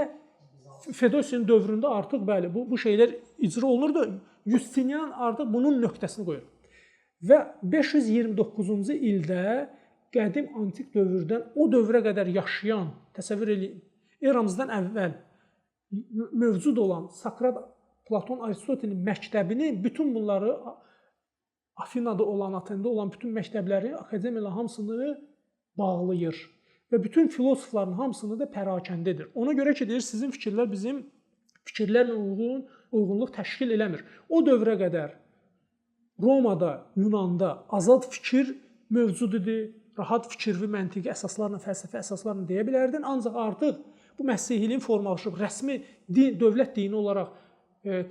Fedosinin dövründə artıq bəli bu şeylər icra olunurdu. Justinian artıq bunun nöqtəsini qoyur. Və 529-cu ildə qədim antik dövrdən o dövrə qədər yaşayan, təsəvvür eləyin, eramızdan əvvəl mövcud olan Sokrat, Platon, Aristotelin məktəbini, bütün bunları Afinada olan, Atenda olan bütün məktəbləri, akademiyaların hamısını bağlayır və bütün filosofların hamısını da pərakəndə edir. Ona görə ki, deyir, sizin fikirlər bizim fikirlərlə uyğunluq təşkil eləmir. O dövrə qədər Romada, Yunanda azad fikir mövcud idi, rahat fikirli, məntiqi əsaslarla, fəlsəfi əsaslarla deyə bilərdin. Ancaq artıq bu məsihiliyin formalaşıb, rəsmi dövlət dini olaraq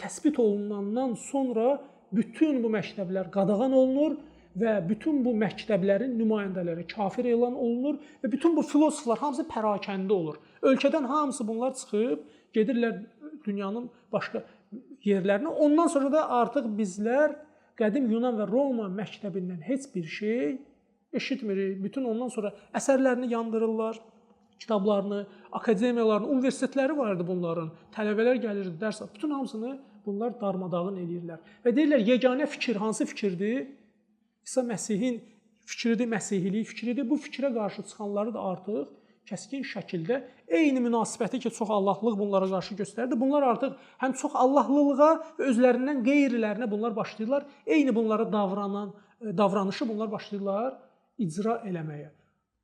təsbit olunandan sonra bütün bu məktəblər qadağan olunur və bütün bu məktəblərin nümayəndələri kafir elan olunur və bütün bu filosoflar hamısı pərakəndə olur. Ölkədən hamısı bunlar çıxıb, gedirlər dünyanın başqa yerlərinə. Ondan sonra da artıq bizlər qədim Yunan və Roma məktəbindən heç bir şey eşitmirik. Bütün ondan sonra əsərlərini yandırırlar, kitablarını, akademiyalarını, universitetləri vardı bunların. Tələbələr gəlirdi, dərs alır. Bütün hamısını bunlar darmadağın eləyirlər. Və deyirlər, yeganə fikir hansı fikirdir? İsa Məsihin fikridir, Məsihiliyi fikridir. Bu fikrə qarşı çıxanları da artıq kəskin şəkildə eyni münasibəti ki, çox Allahlıq bunlara qarşı göstərirdi. Bunlar artıq həm çox Allahlılığa və özlərindən qeyrilərinə bunlar başlayırlar. Eyni bunlara davranışı bunlar başlayırlar icra eləməyə.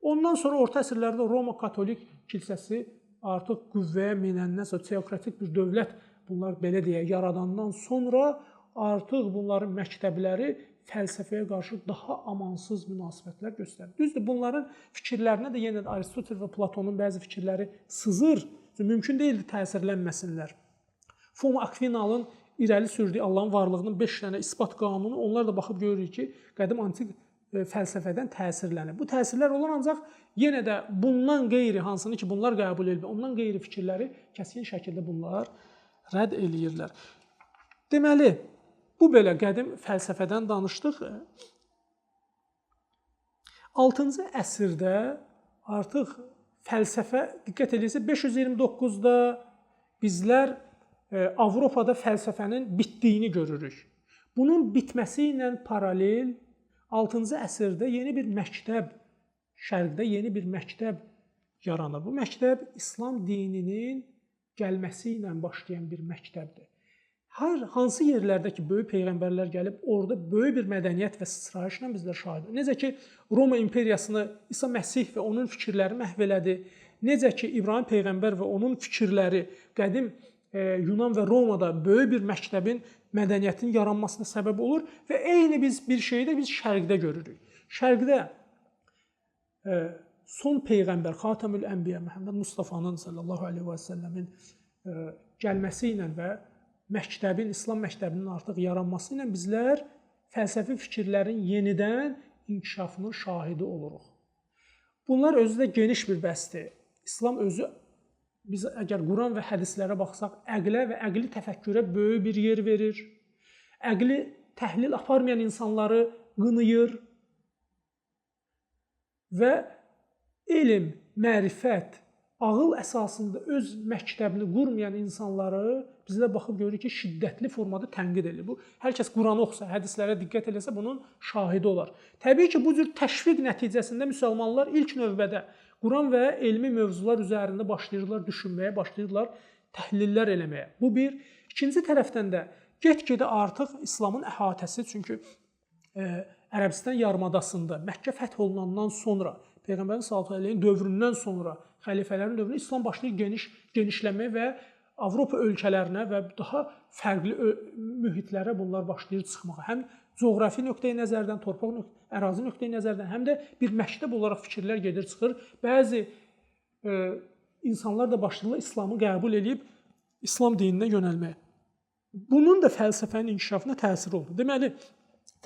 Ondan sonra orta əsrlərdə Roma Katolik kilsəsi artıq qüvvəyə minəndən sonra teokratik bir dövlət bunlar belə deyə yaradandan sonra artıq bunların məktəbləri fəlsəfəyə qarşı daha amansız münasibətlər göstərir. Düzdür, bunların fikirlərinə də yenə də Aristotel və Platonun bəzi fikirləri sızır. Mümkün deyildi təsirlənməsinlər. Foma Akvinalın irəli sürdüyü Allahın varlığının 5 dənə isbat qanunu, onlar da baxıb görürük ki, qədim antik fəlsəfədən təsirlənir. Bu təsirlər olur, ancaq yenə də bundan qeyri, hansını ki, bunlar qəbul edir, ondan qeyri fikirləri kəskin şəkildə bunlar rədd eləyirlər. Deməli, bu belə qədim fəlsəfədən danışdıq. 6-cı əsrdə artıq fəlsəfə, diqqət edirsə, 529-da bizlər Avropada fəlsəfənin bitdiyini görürük. Bunun bitməsi ilə paralel 6-cı əsrdə yeni bir məktəb, şərqdə yeni bir məktəb yaranır. Bu məktəb İslam dininin gəlməsi ilə başlayan bir məktəbdir. Hansı yerlərdə ki, böyük peyğəmbərlər gəlib, orada böyük bir mədəniyyət və sıçrayışla bizlər şahid. Necə ki, Roma imperiyasını İsa Məsih və onun fikirləri məhv elədi. Necə ki, İbrahim peyğəmbər və onun fikirləri qədim Yunan və Romada böyük bir məktəbin, mədəniyyətin yaranmasına səbəb olur və eyni biz bir şeyi də biz şərqdə görürük. Şərqdə son peyğəmbər Xatamül Ənbiya Məhəmməd Mustafanın sallallahu əleyhi və səlləmin gəlməsi ilə və məktəbin, İslam məktəbinin artıq yaranması ilə bizlər fəlsəfi fikirlərin yenidən inkişafının şahidi oluruq. Bunlar özü də geniş bir bəhsdir. İslam özü, biz əgər Quran və hədislərə baxsaq, əqlə və əqli təfəkkürə böyük bir yer verir. Əqli təhlil aparmayan insanları qınayır və elm, mərifət, ağıl əsasında öz məktəbini qurmayan insanları bizlə baxıb görürük ki, şiddətli formada tənqid edilir. Bu, hər kəs Quranı oxusa, hədislərə diqqət eləsə bunun şahidi olar. Təbii ki, bu cür təşviq nəticəsində müsəlmanlar ilk növbədə Quran və elmi mövzular üzərində başlayırlar düşünməyə, başlayırlar təhlillər eləməyə. Bu bir. İkinci tərəfdən də get-gedə artıq İslamın əhatəsi, çünki Ərəbistan yarımadasında Məkkə fəth olunandan sonra, Peyğəmbərin sallallahu əleyhi və səlləm dövründən sonra, xəlifələrin dövründə İslam başlayır genişləməyə və Avropa ölkələrinə və daha fərqli mühitlərə bunlar başlayır çıxmağa. Həm coğrafi nöqteyi nəzərdən, torpaq ərazi nöqteyi nəzərdən, həm də bir məktəb olaraq fikirlər gedir, çıxır. Bəzi insanlar da başlayırlar İslamı qəbul edib İslam dininə yönəlməyə. Bunun da fəlsəfənin inkişafına təsir oldu. Deməli,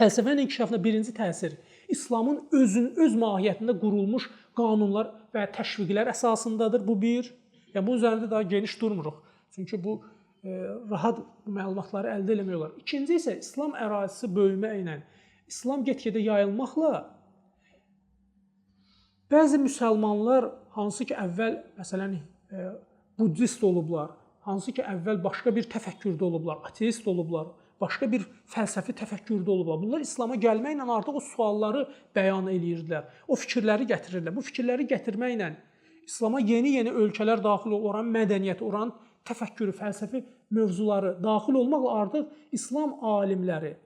fəlsəfənin inkişafına birinci təsir İslamın öz mahiyyətində qurulmuş qanunlar və təşviqlər əsasındadır. Bu bir. Yəni, bu üzərində daha geniş durmuruq. Çünki bu rahat məlumatları əldə eləmək olar. İkinci isə İslam ərazisi böyüməklə, İslam get-gedə yayılmaqla bəzi müsəlmanlar, hansı ki əvvəl məsələn buddist olublar, hansı ki əvvəl başqa bir təfəkkürdə olublar, ateist olublar, başqa bir fəlsəfi təfəkkürdə olublar. Bunlar İslama gəlməklə artıq o sualları bəyan edirdilər, o fikirləri gətirirlər. Bu fikirləri gətirməklə İslama yeni-yeni ölkələr daxil olan mədəniyyət, oran təfəkkürü, fəlsəfi mövzuları daxil olmaqla artıq İslam alimləri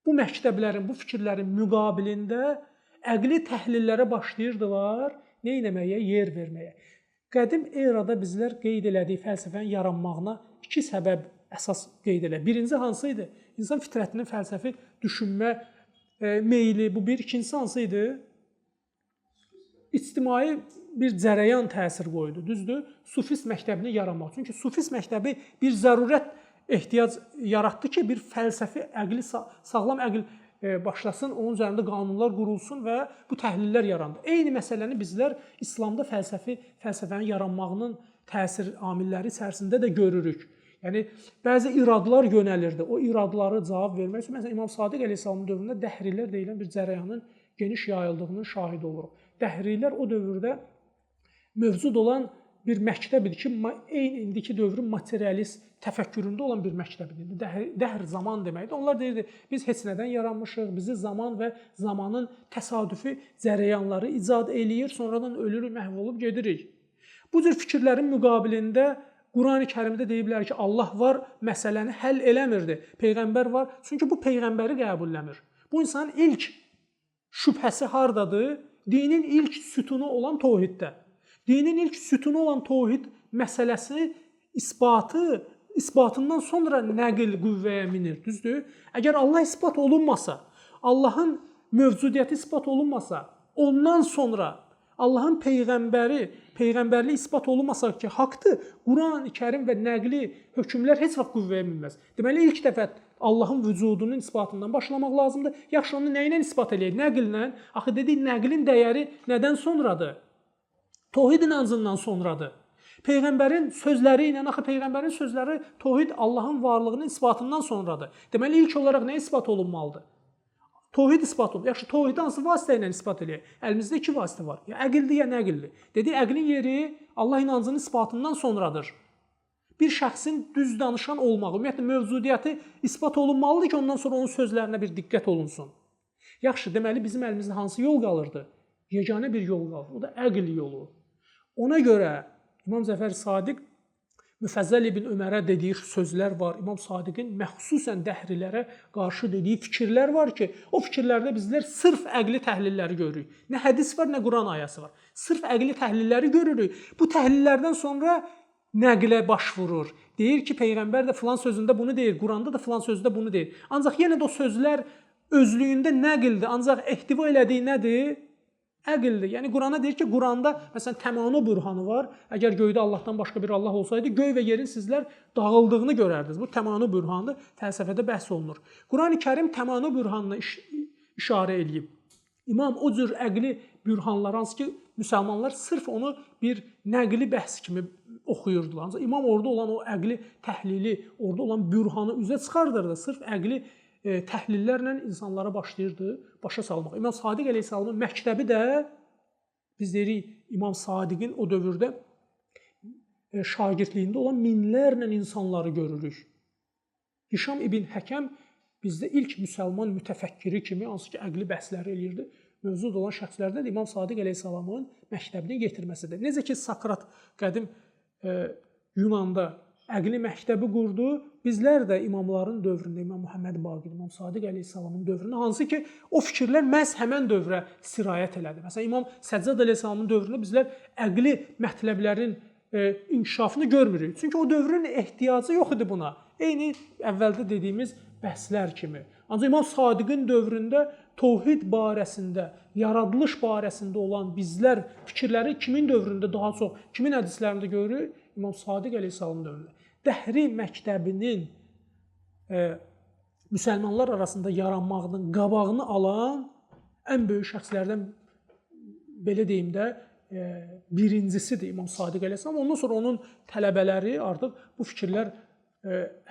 bu məktəblərin, bu fikirlərin müqabilində əqli təhlillərə başlayırdılar, nə etməyə, yer verməyə. Qədim erada bizlər qeyd elədiyi fəlsəfənin yaranmağına iki səbəb əsas qeyd elə. Birinci hansı idi? İnsan fitrətinin fəlsəfi düşünmə meyli, bu bir. İkincisi hansı idi? İctimai bir cərəyan təsir qoydu, düzdür? Sufist məktəbini yaranmaq. Çünki sufist məktəbi bir zərurət ehtiyac yaratdı ki, bir fəlsəfi əqli, sağlam əql başlasın, onun üzərində qanunlar qurulsun və bu təhlillər yarandı. Eyni məsələni bizlər İslamda fəlsəfənin yaranmağının təsir amilləri içərisində də görürük. Yəni, bəzi iradlar yönəlirdi. O iradları cavab vermək üçün, məsələn, İmam Sadiq əleyhissalamın dövründə dəhrilər deyilən bir cərəyanın geniş yayıldığının şahidi oluruq. Dəhrilər o dövrdə mövcud olan bir məktəb idi ki, indiki dövrün materialist təfəkküründə olan bir məktəb idi. Dəhr zaman deməkdir. Onlar deyirdi, biz heç nədən yaranmışıq, bizi zaman və zamanın təsadüfi cərəyanları icad eləyir, sonradan ölürük, məhv olub gedirik. Bu cür fikirlərin müqabilində Qurani-Kərimdə deyiblər ki, Allah var, məsələni həll eləmirdi. Peyğəmbər var, çünki bu Peyğəmbəri qəbulləmir. Bu insanın ilk şübhəsi hardadır? Dinin ilk sütunu olan tohiddə. Dinin ilk sütunu olan tohid məsələsi isbatından sonra nəql qüvvəyə minir, düzdür? Əgər Allah isbat olunmasa, Allahın mövcudiyyəti isbat olunmasa, ondan sonra Allahın peyğəmbərliyi isbat olunmasa ki, haqdır, Qurani-Kərim və nəqli hökmlər heç vaxt qüvvəyə minməz. Deməli, ilk dəfə Allahın vücudunun isbatından başlamaq lazımdır. Yaxşı, onu nə ilə isbat eləyək? Nəqllə. Axı dedik, nəqlin dəyəri nədən sonradır? Tohid inancından sonradır. Peyğəmbərin sözləri ilə, axı Peyğəmbərin sözləri tohid Allahın varlığının isbatından sonradır. Deməli, ilk olaraq nə isbat olunmalıdır? Tohid isbat olunmalıdır. Yaxşı, tohidi hansı vasitə ilə isbat eləyək? Əlimizdə iki vasitə var. Ya əqildir, ya nəqildir. Dedik, əqlin yeri Allah inancının isbatından sonradır. Bir şəxsin düz danışan olmağı, ümumiyyətlə mövcudiyyəti isbat olunmalıdır ki, ondan sonra onun sözlərinə bir diqqət olunsun. Yaxşı, deməli, bizim əlimizdə hansı yol qalırdı? Yeganə bir yol qaldı. O da əql yolu. Ona görə İmam Cəfər Sadiq Müfəzzəl ibn Ömərə dediyi sözlər var. İmam Sadiqin məxsusən dəhrilərə qarşı dediyi fikirlər var ki, o fikirlərdə bizlər sırf əqli təhlilləri görürük. Nə hədis var, nə Quran ayəsi var. Sırf əqli təhlilləri görürük. Bu təhlillərdən sonra nəqlə baş vurur. Deyir ki, Peyğəmbər də filan sözündə bunu deyir, Quranda da filan sözdə bunu deyir. Ancaq yenə də o sözlər özlüyündə nəqildir. Ancaq ehtiva elədiyi nədir? Əqildir. Yəni, Qurana deyir ki, Quranda məsələn təmanu bürhanı var. Əgər göydə Allahdan başqa bir Allah olsaydı, göy və yerin sizlər dağıldığını görərdiniz. Bu təmanu bürhanı fəlsəfədə bəhs olunur. Qurani-Kərim təmanu bürhanına işarə eləyib. İmam o cür əqli bürhanlar, hansı ki, müsəlmanlar sırf onu bir nəqli bəhs kimi oxuyurdular. Ancaq İmam orada olan o əqli təhlili, orada olan bürhanı üzə çıxardırdı. Sırf əqli təhlillərlə insanlara başlayırdı, başa salmaq. İmam Sadiq əleyhissalamın məktəbi də, biz deyirik, İmam Sadiqin o dövrdə şagirdliyində olan minlərlə insanları görürük. Hişam ibn Həkəm bizdə ilk müsəlman mütəfəkkiri kimi, hansı ki, əqli bəhsləri eləyirdi, mövcud olan şəxslərdən İmam Sadiq əleyhissalamın məktəbini yetirməsidir. Necə ki, Sakrat qədim Yunanda əqli məktəbi qurdu, bizlər də imamların dövründə, İmam Muhammed Baqir, İmam Sadiq əleyhissalamın dövründə, hansı ki, o fikirlər məhz həmən dövrə sirayət elədi. Məsələn, İmam Səccad əleyhissalamın dövründə bizlər əqli mətləblərin inkişafını görmürük. Çünki o dövrün ehtiyacı yox idi buna. Eyni əvvəldə dediyimiz bəhslər kimi. Ancaq İmam Sadiqin dövründə təvhid barəsində, yaradılış barəsində olan bizlər fikirləri kimin dövründə daha çox, kimin hədislərində görürük? İmam Sadiq əleyhissalamın dövründə. Dəhri məktəbinin müsəlmanlar arasında yaranmağının qabağını alan ən böyük şəxslərdən, belə deyim də, birincisidir İmam Sadiq əleyhissalam. Ondan sonra onun tələbələri artıq bu fikirlər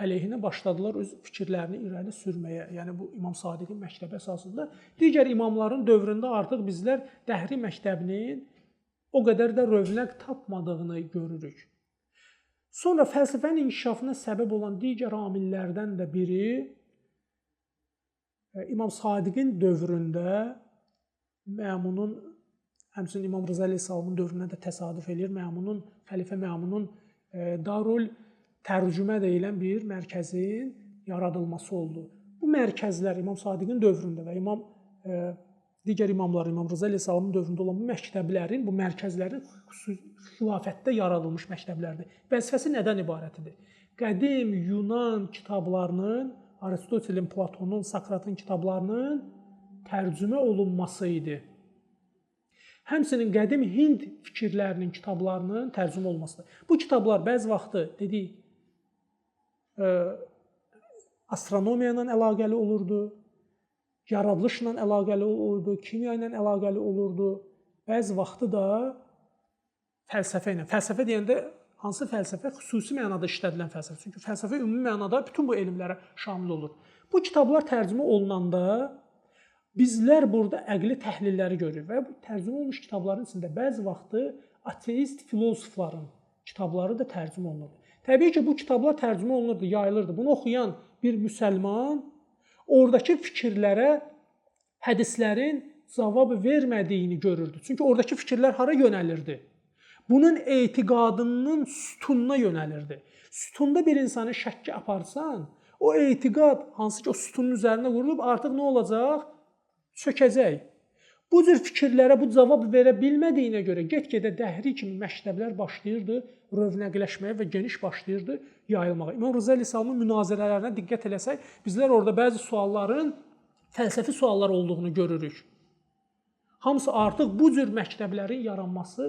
əleyhinə başladılar öz fikirlərini irəli sürməyə. Yəni bu İmam Sadiqin məktəbi əsasında. Digər imamların dövründə artıq bizlər dəhri məktəbinin o qədər də rövnəq tapmadığını görürük. Sonra fəlsəfənin inkişafına səbəb olan digər amillərdən də biri İmam Sadiqin dövründə Məmunun, həmçinin İmam Rıza əleyhissalamın dövrünə də təsadüf eləyir. Xəlifə Məmunun Darul Tərcümə deyilən bir mərkəzin yaradılması oldu. Bu mərkəzlər İmam Sadiqin dövründə və digər imamlar, İmam Rıza əleyhissalamın dövründə olan bu məktəblərin, bu mərkəzlərin xilafətdə yaradılmış məktəblərdir. Vəzifəsi nədən ibarətidir? Qədim Yunan kitablarının, Aristotelin, Platonun, Sakratın kitablarının tərcümə olunması idi. Həmçinin qədim Hind fikirlərinin kitablarının tərcümə olunmasıdır. Bu kitablar bəzi vaxtı, dedik, astronomiya ilə əlaqəli olurdu, yaradılışla əlaqəli olurdu, kimya ilə əlaqəli olurdu, bəzi vaxtı da fəlsəfə ilə. Fəlsəfə deyəndə hansı fəlsəfə? Xüsusi mənada işlədilən fəlsəfə. Çünki fəlsəfə ümumi mənada bütün bu elmlərə şamil olur. Bu kitablar tərcümə olunanda bizlər burada əqli təhlilləri görürük və bu tərcümə olunmuş kitabların içində bəzi vaxtı ateist filosofların kitabları da tərcümə olunurdu. Təbii ki, bu kitablar tərcümə olunurdu, yayılırdı. Bunu oxuyan bir müsəlman oradakı fikirlərə hədislərin cavab vermədiyini görürdü. Çünki oradakı fikirlər hara yönəlirdi? Bunun etiqadının sütununa yönəlirdi. Sütunda bir insanı şəkkə aparsan, o etiqad hansı ki o sütunun üzərində qurulub artıq nə olacaq? Çökəcək. Bu cür fikirlərə bu cavab verə bilmədiyinə görə get-gedə dəhri kimi məktəblər başlayırdı rövnəqləşməyə və geniş başlayırdı yayılmağa. İmam Rıza əleyhissalamın münazirələrinə diqqət eləsək, bizlər orada bəzi sualların fəlsəfi suallar olduğunu görürük. Hamısı artıq bu cür məktəblərin yaranması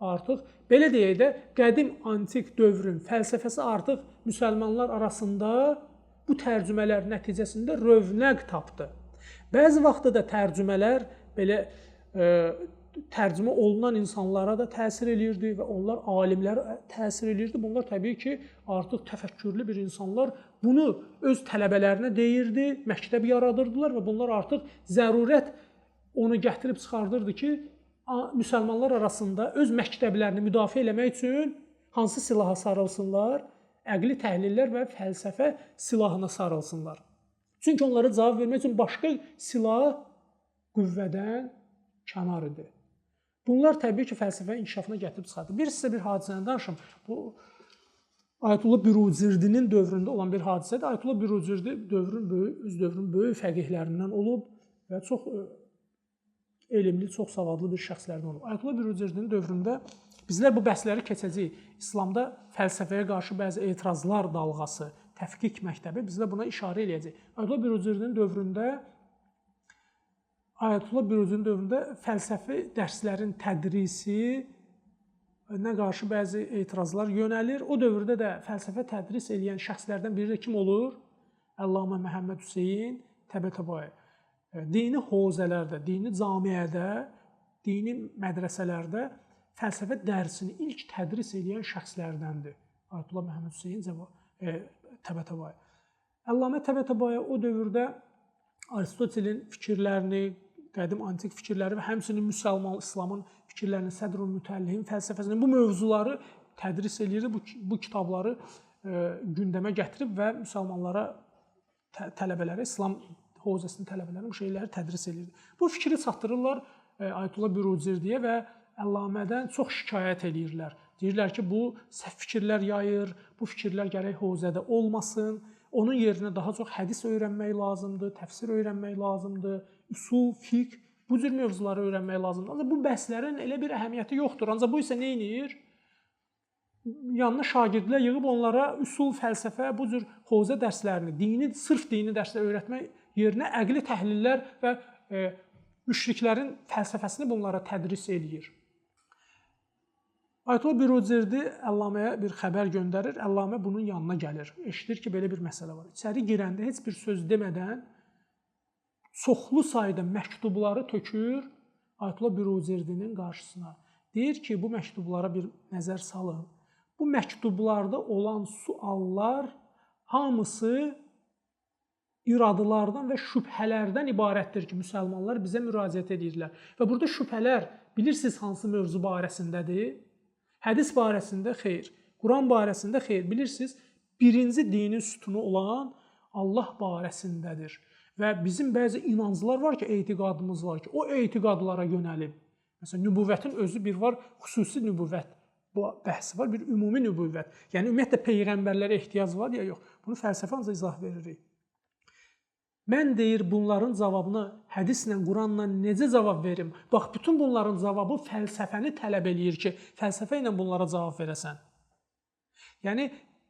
artıq, belə deyək də, qədim antik dövrün fəlsəfəsi artıq müsəlmanlar arasında bu tərcümələr nəticəsində rövnəq tapdı. Bəzi vaxtda da tərcümələr belə tərcümə olunan insanlara da təsir eləyirdi və onlar alimlərə təsir eləyirdi. Bunlar təbii ki, artıq təfəkkürlü bir insanlar bunu öz tələbələrinə deyirdi, məktəb yaradırdılar və bunlar artıq zərurət onu gətirib çıxardırdı ki, müsəlmanlar arasında öz məktəblərini müdafiə eləmək üçün hansı silaha sarılsınlar? Əqli təhlillər və fəlsəfə silahına sarılsınlar. Çünki onlara cavab vermək üçün başqa silah qüvvədən kənar idi. Bunlar təbii ki, fəlsəfə inkişafına gətirib çıxardı. Sizə bir hadisəni danışım. Bu, Ayətullah Birucirdinin dövründə olan bir hadisədir. Ayətullah Birucirdi öz dövrün böyük fəqihlərindən olub və çox elmli, çox savadlı bir şəxslərdən olub. Ayətullah Birucirdinin dövründə bizlər bu bəhsləri keçəcəyik. İslamda fəlsəfəyə qarşı bəzi etirazlar dalğası, təhqiq məktəbi, bizlər buna işarə eləyəcəyik. Ayətullah Birucirinin dövründə fəlsəfi dərslərin tədrisi nə qarşı bəzi etirazlar yönəlir. O dövrdə də fəlsəfə tədris edən şəxslərdən biri kim olur? Əllamə Məhəmməd Hüseyn Təbətəbai. Dini hovzələrdə, dini camiədə, dini mədrəsələrdə fəlsəfə dərsini ilk tədris edən şəxslərdəndir. Ayətullah Məhəmməd Hüseyn Təbətəbai. Əllamə Təbətəbai o dövrdə Aristotelin fikirlərini, qədim antik fikirləri və həmçinin müsəlman İslamın fikirlərini, Sədrül Mütəllihin fəlsəfəsini, bu mövzuları tədris edir, bu kitabları gündəmə gətirib və müsəlmanlara, tələbələrə İslam Hovzəsinin tələbələrinə bu şeyləri tədris edirdi. Bu fikri çatdırırlar Ayətullah Büruzirdiyə və Əllamədən çox şikayət edirlər. Deyirlər ki, bu səhv fikirlər yayır, bu fikirlər gərək hovzədə olmasın. Onun yerinə daha çox hədis öyrənmək lazımdır, təfsir öyrənmək lazımdır, üsul, fiqh, bu cür mövzuları öyrənmək lazımdır. Ancaq bu bəhslərin elə bir əhəmiyyəti yoxdur. Ancaq bu isə nə edir? Yanına şagirdlər yığıb onlara üsul, fəlsəfə, bu cür hovza dərslərini, sırf dini dərslər öyrətmək yerinə əqli təhlillər və müşriklərin fəlsəfəsini bunlara tədris edir. Ayətullah Büruzirdi Əllaməyə bir xəbər göndərir, Əllamə bunun yanına gəlir. Eşidir ki, belə bir məsələ var. İçəri girəndə heç bir söz demədən çoxlu sayda məktubları tökür Ayətullah Büruzirdinin qarşısına. Deyir ki, bu məktublara bir nəzər salın. Bu məktublarda olan suallar hamısı iradılardan və şübhələrdən ibarətdir ki, müsəlmanlar bizə müraciət edirlər. Və burada şübhələr, bilirsiniz hansı mövzu barəsindədir? Hədis barəsində xeyr, Quran barəsində xeyr. Bilirsiniz, birinci dinin sütunu olan Allah barəsindədir. Və bizim bəzi inanclar var ki, etiqadımız var ki, o etiqadlara yönəlib. Məsələn, nübüvvətin özü bir var, xüsusi nübüvvət. Bu bəhsi var, bir ümumi nübüvvət. Yəni, ümumiyyətlə, peyğəmbərlərə ehtiyac var ya yox. Bunu fəlsəfə ancaq izah veririk. Mən deyir, bunların cavabını hədislə, Quranla necə cavab verim? Bax, bütün bunların cavabı fəlsəfəni tələb eləyir ki, fəlsəfə ilə bunlara cavab verəsən. Yəni,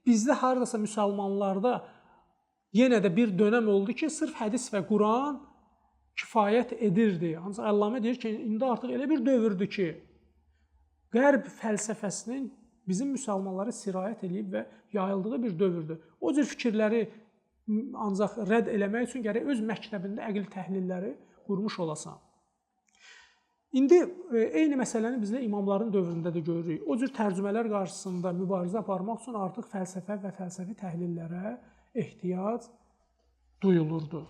bizdə haradasa müsəlmanlarda yenə də bir dönəm oldu ki, sırf hədis və Quran kifayət edirdi. Ancaq Əllamə deyir ki, indi artıq elə bir dövrdür ki, Qərb fəlsəfəsinin bizim müsəlmanlara sirayət edib və yayıldığı bir dövrdür. O cür fikirləri ancaq rədd eləmək üçün gərək öz məktəbində əqli təhlilləri qurmuş olasan. İndi eyni məsələni biz də imamların dövründə də görürük. O cür tərcümələr qarşısında mübarizə aparmaq üçün artıq fəlsəfə və fəlsəfi təhlillərə ehtiyac duyulurdu.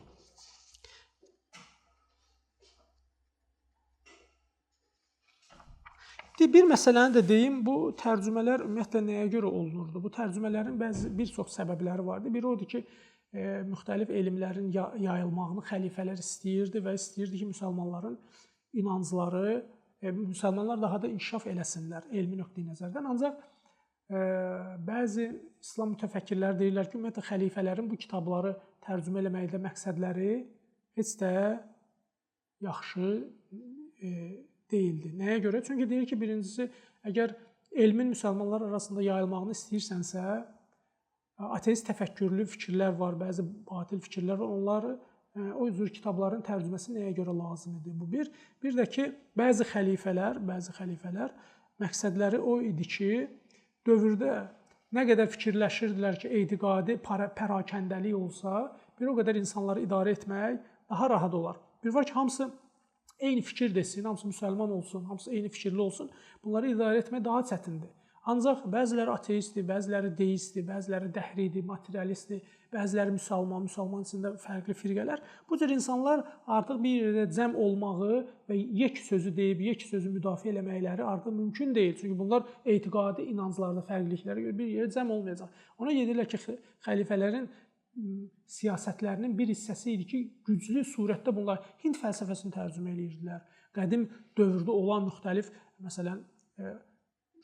Bir məsələni də deyim, bu tərcümələr ümumiyyətlə nəyə görə olunurdu? Bu tərcümələrin bir çox səbəbləri vardı. Biri odur ki, müxtəlif elmlərin yayılmağını xəlifələr istəyirdi və istəyirdi ki, müsəlmanların inancları, müsəlmanlar daha da inkişaf eləsinlər elmi nöqteyi nəzərdən. Ancaq bəzi İslam mütəfəkkirləri deyirlər ki, ümumiyyətlə xəlifələrin bu kitabları tərcümə eləməkdə məqsədləri heç də yaxşı deyildi. Nəyə görə? Çünki deyir ki, birincisi, əgər elmin müsəlmanlar arasında yayılmağını istəyirsənsə, ateist təfəkkürlü fikirlər var, bəzi batil fikirlər var, onları o cür kitabların tərcüməsi nəyə görə lazım idi? Bu bir. Bir də ki, bəzi xəlifələr məqsədləri o idi ki, dövrdə nə qədər fikirləşirdilər ki, etiqadi pərakəndəlik olsa, bir o qədər insanları idarə etmək daha rahat olar. Bir var ki, hamısı eyni fikir desin, hamısı müsəlman olsun, hamısı eyni fikirli olsun, bunları idarə etmək daha çətindir. Ancaq bəziləri ateistdir, bəziləri deistdir, bəziləri dəhridir, materialistdir, bəziləri müsəlman içində fərqli firqələr. Bu cür insanlar artıq bir yerdə cəm olmağı və yek sözü deyib, yek sözü müdafiə eləməkləri artıq mümkün deyil. Çünki bunlar etiqadi inanclarda fərqliliklərə görə bir yerdə cəm olmayacaq. Ona gedirlər ki, xəlifələrin siyasətlərinin bir hissəsi idi ki, güclü surətdə bunlar Hind fəlsəfəsini tərcümə edirdilər. Qədim dövrdə olan müxtəlif, məsələn,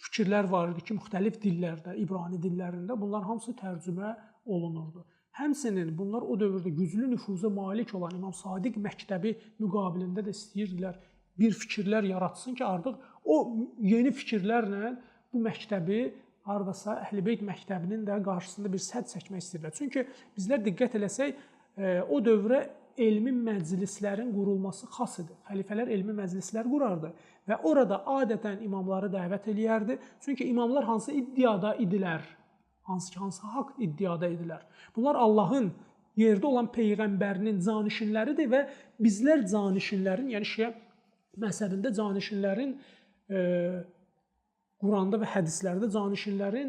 fikirlər var idi ki, müxtəlif dillərdə, İbrani dillərində bunlar hamısı tərcümə olunurdu. Həmçinin bunlar o dövrdə güclü nüfuza malik olan İmam Sadiq məktəbi müqabilində də istəyirdilər bir fikirlər yaratsın ki, artıq o yeni fikirlərlə bu məktəbi haradasa Əhl-i-Beyt məktəbinin də qarşısında bir sədd çəkmək istəyirlər. Çünki bizlər diqqət eləsək, o dövrə elmi məclislərin qurulması xas idi. Xəlifələr elmi məclislər qurardı və orada adətən imamları dəvət eləyərdi. Çünki imamlar hansı iddiada idilər, hansı haqq iddiada idilər. Bunlar Allahın yerdə olan Peyğəmbərinin canişinləridir və bizlər canişinlərin, yəni Şiə məzhəbində canişinlərin Quranda və hədislərdə canişinlərin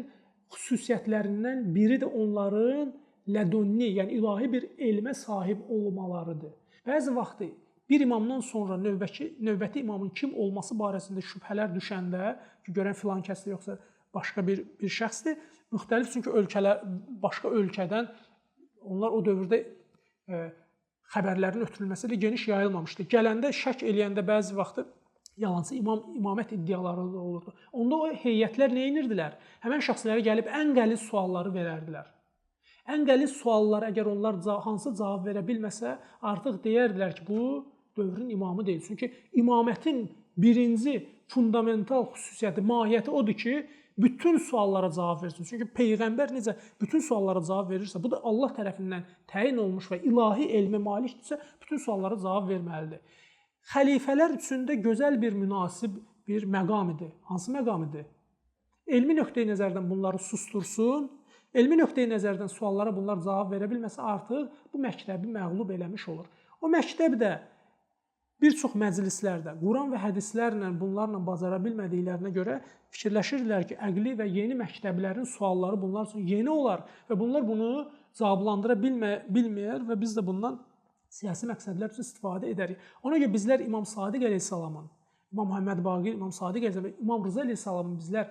xüsusiyyətlərindən biri də onların lədunni, yəni ilahi bir elmə sahib olmalarıdır. Bəzi vaxtı bir imamdan sonra növbəti imamın kim olması barəsində şübhələr düşəndə ki, görən filan kəsdir yoxsa başqa bir şəxsdir, müxtəlif çünki başqa ölkədən onlar o dövrdə xəbərlərin ötürülməsi də geniş yayılmamışdı. Gələndə şək eləyəndə bəzi vaxtı yalançı imamət iddiaları da olurdu. Onda o heyətlər nə edirdilər? Həmin şəxslərə gəlib ən qəliz sualları verərdilər. Ən qəliz suallara əgər onlar hansı cavab verə bilməsə, artıq deyərdilər ki, bu dövrün imamı deyil. Çünki imamətin birinci fundamental xüsusiyyəti, mahiyyəti odur ki, bütün suallara cavab versin. Çünki Peyğəmbər necə bütün suallara cavab verirsə, bu da Allah tərəfindən təyin olmuş və ilahi elmə malikdirsə, bütün suallara cavab verməlidir. Xəlifələr üçün də gözəl bir münasib bir məqam idi. Hansı məqam idi? Elmi nöqteyi nəzərdən bunları sustursun, elmi nöqteyi nəzərdən suallara bunlar cavab verə bilməsə, artıq bu məktəbi məğlub eləmiş olur. O məktəb də bir çox məclislərdə Quran və hədislərlə bunlarla bacara bilmədiklərinə görə fikirləşirlər ki, əqli və yeni məktəblərin sualları bunlar üçün yeni olar və bunlar bunu cavablandıra bilməyər və biz də bundan siyasi məqsədlər üçün istifadə edərik. Ona görə bizlər İmam Sadiq əleyhissalamın, İmam Məhəmməd Baqir, İmam Sadiq əleyhissalam və İmam Rıza əleyhissalamın bizlər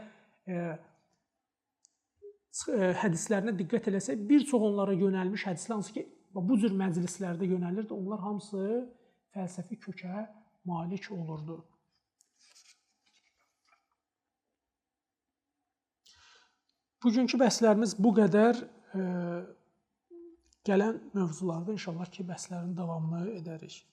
hədislərinə diqqət eləsək, bir çox onlara yönəlmiş hədislər, hansı ki, bu cür məclislərdə yönəlirdi, onlar hamısı fəlsəfi kökə malik olurdu. Bugünkü bəhslərimiz bu qədər. Gələn mövzularda inşallah ki, bəhslərin davamını edərik.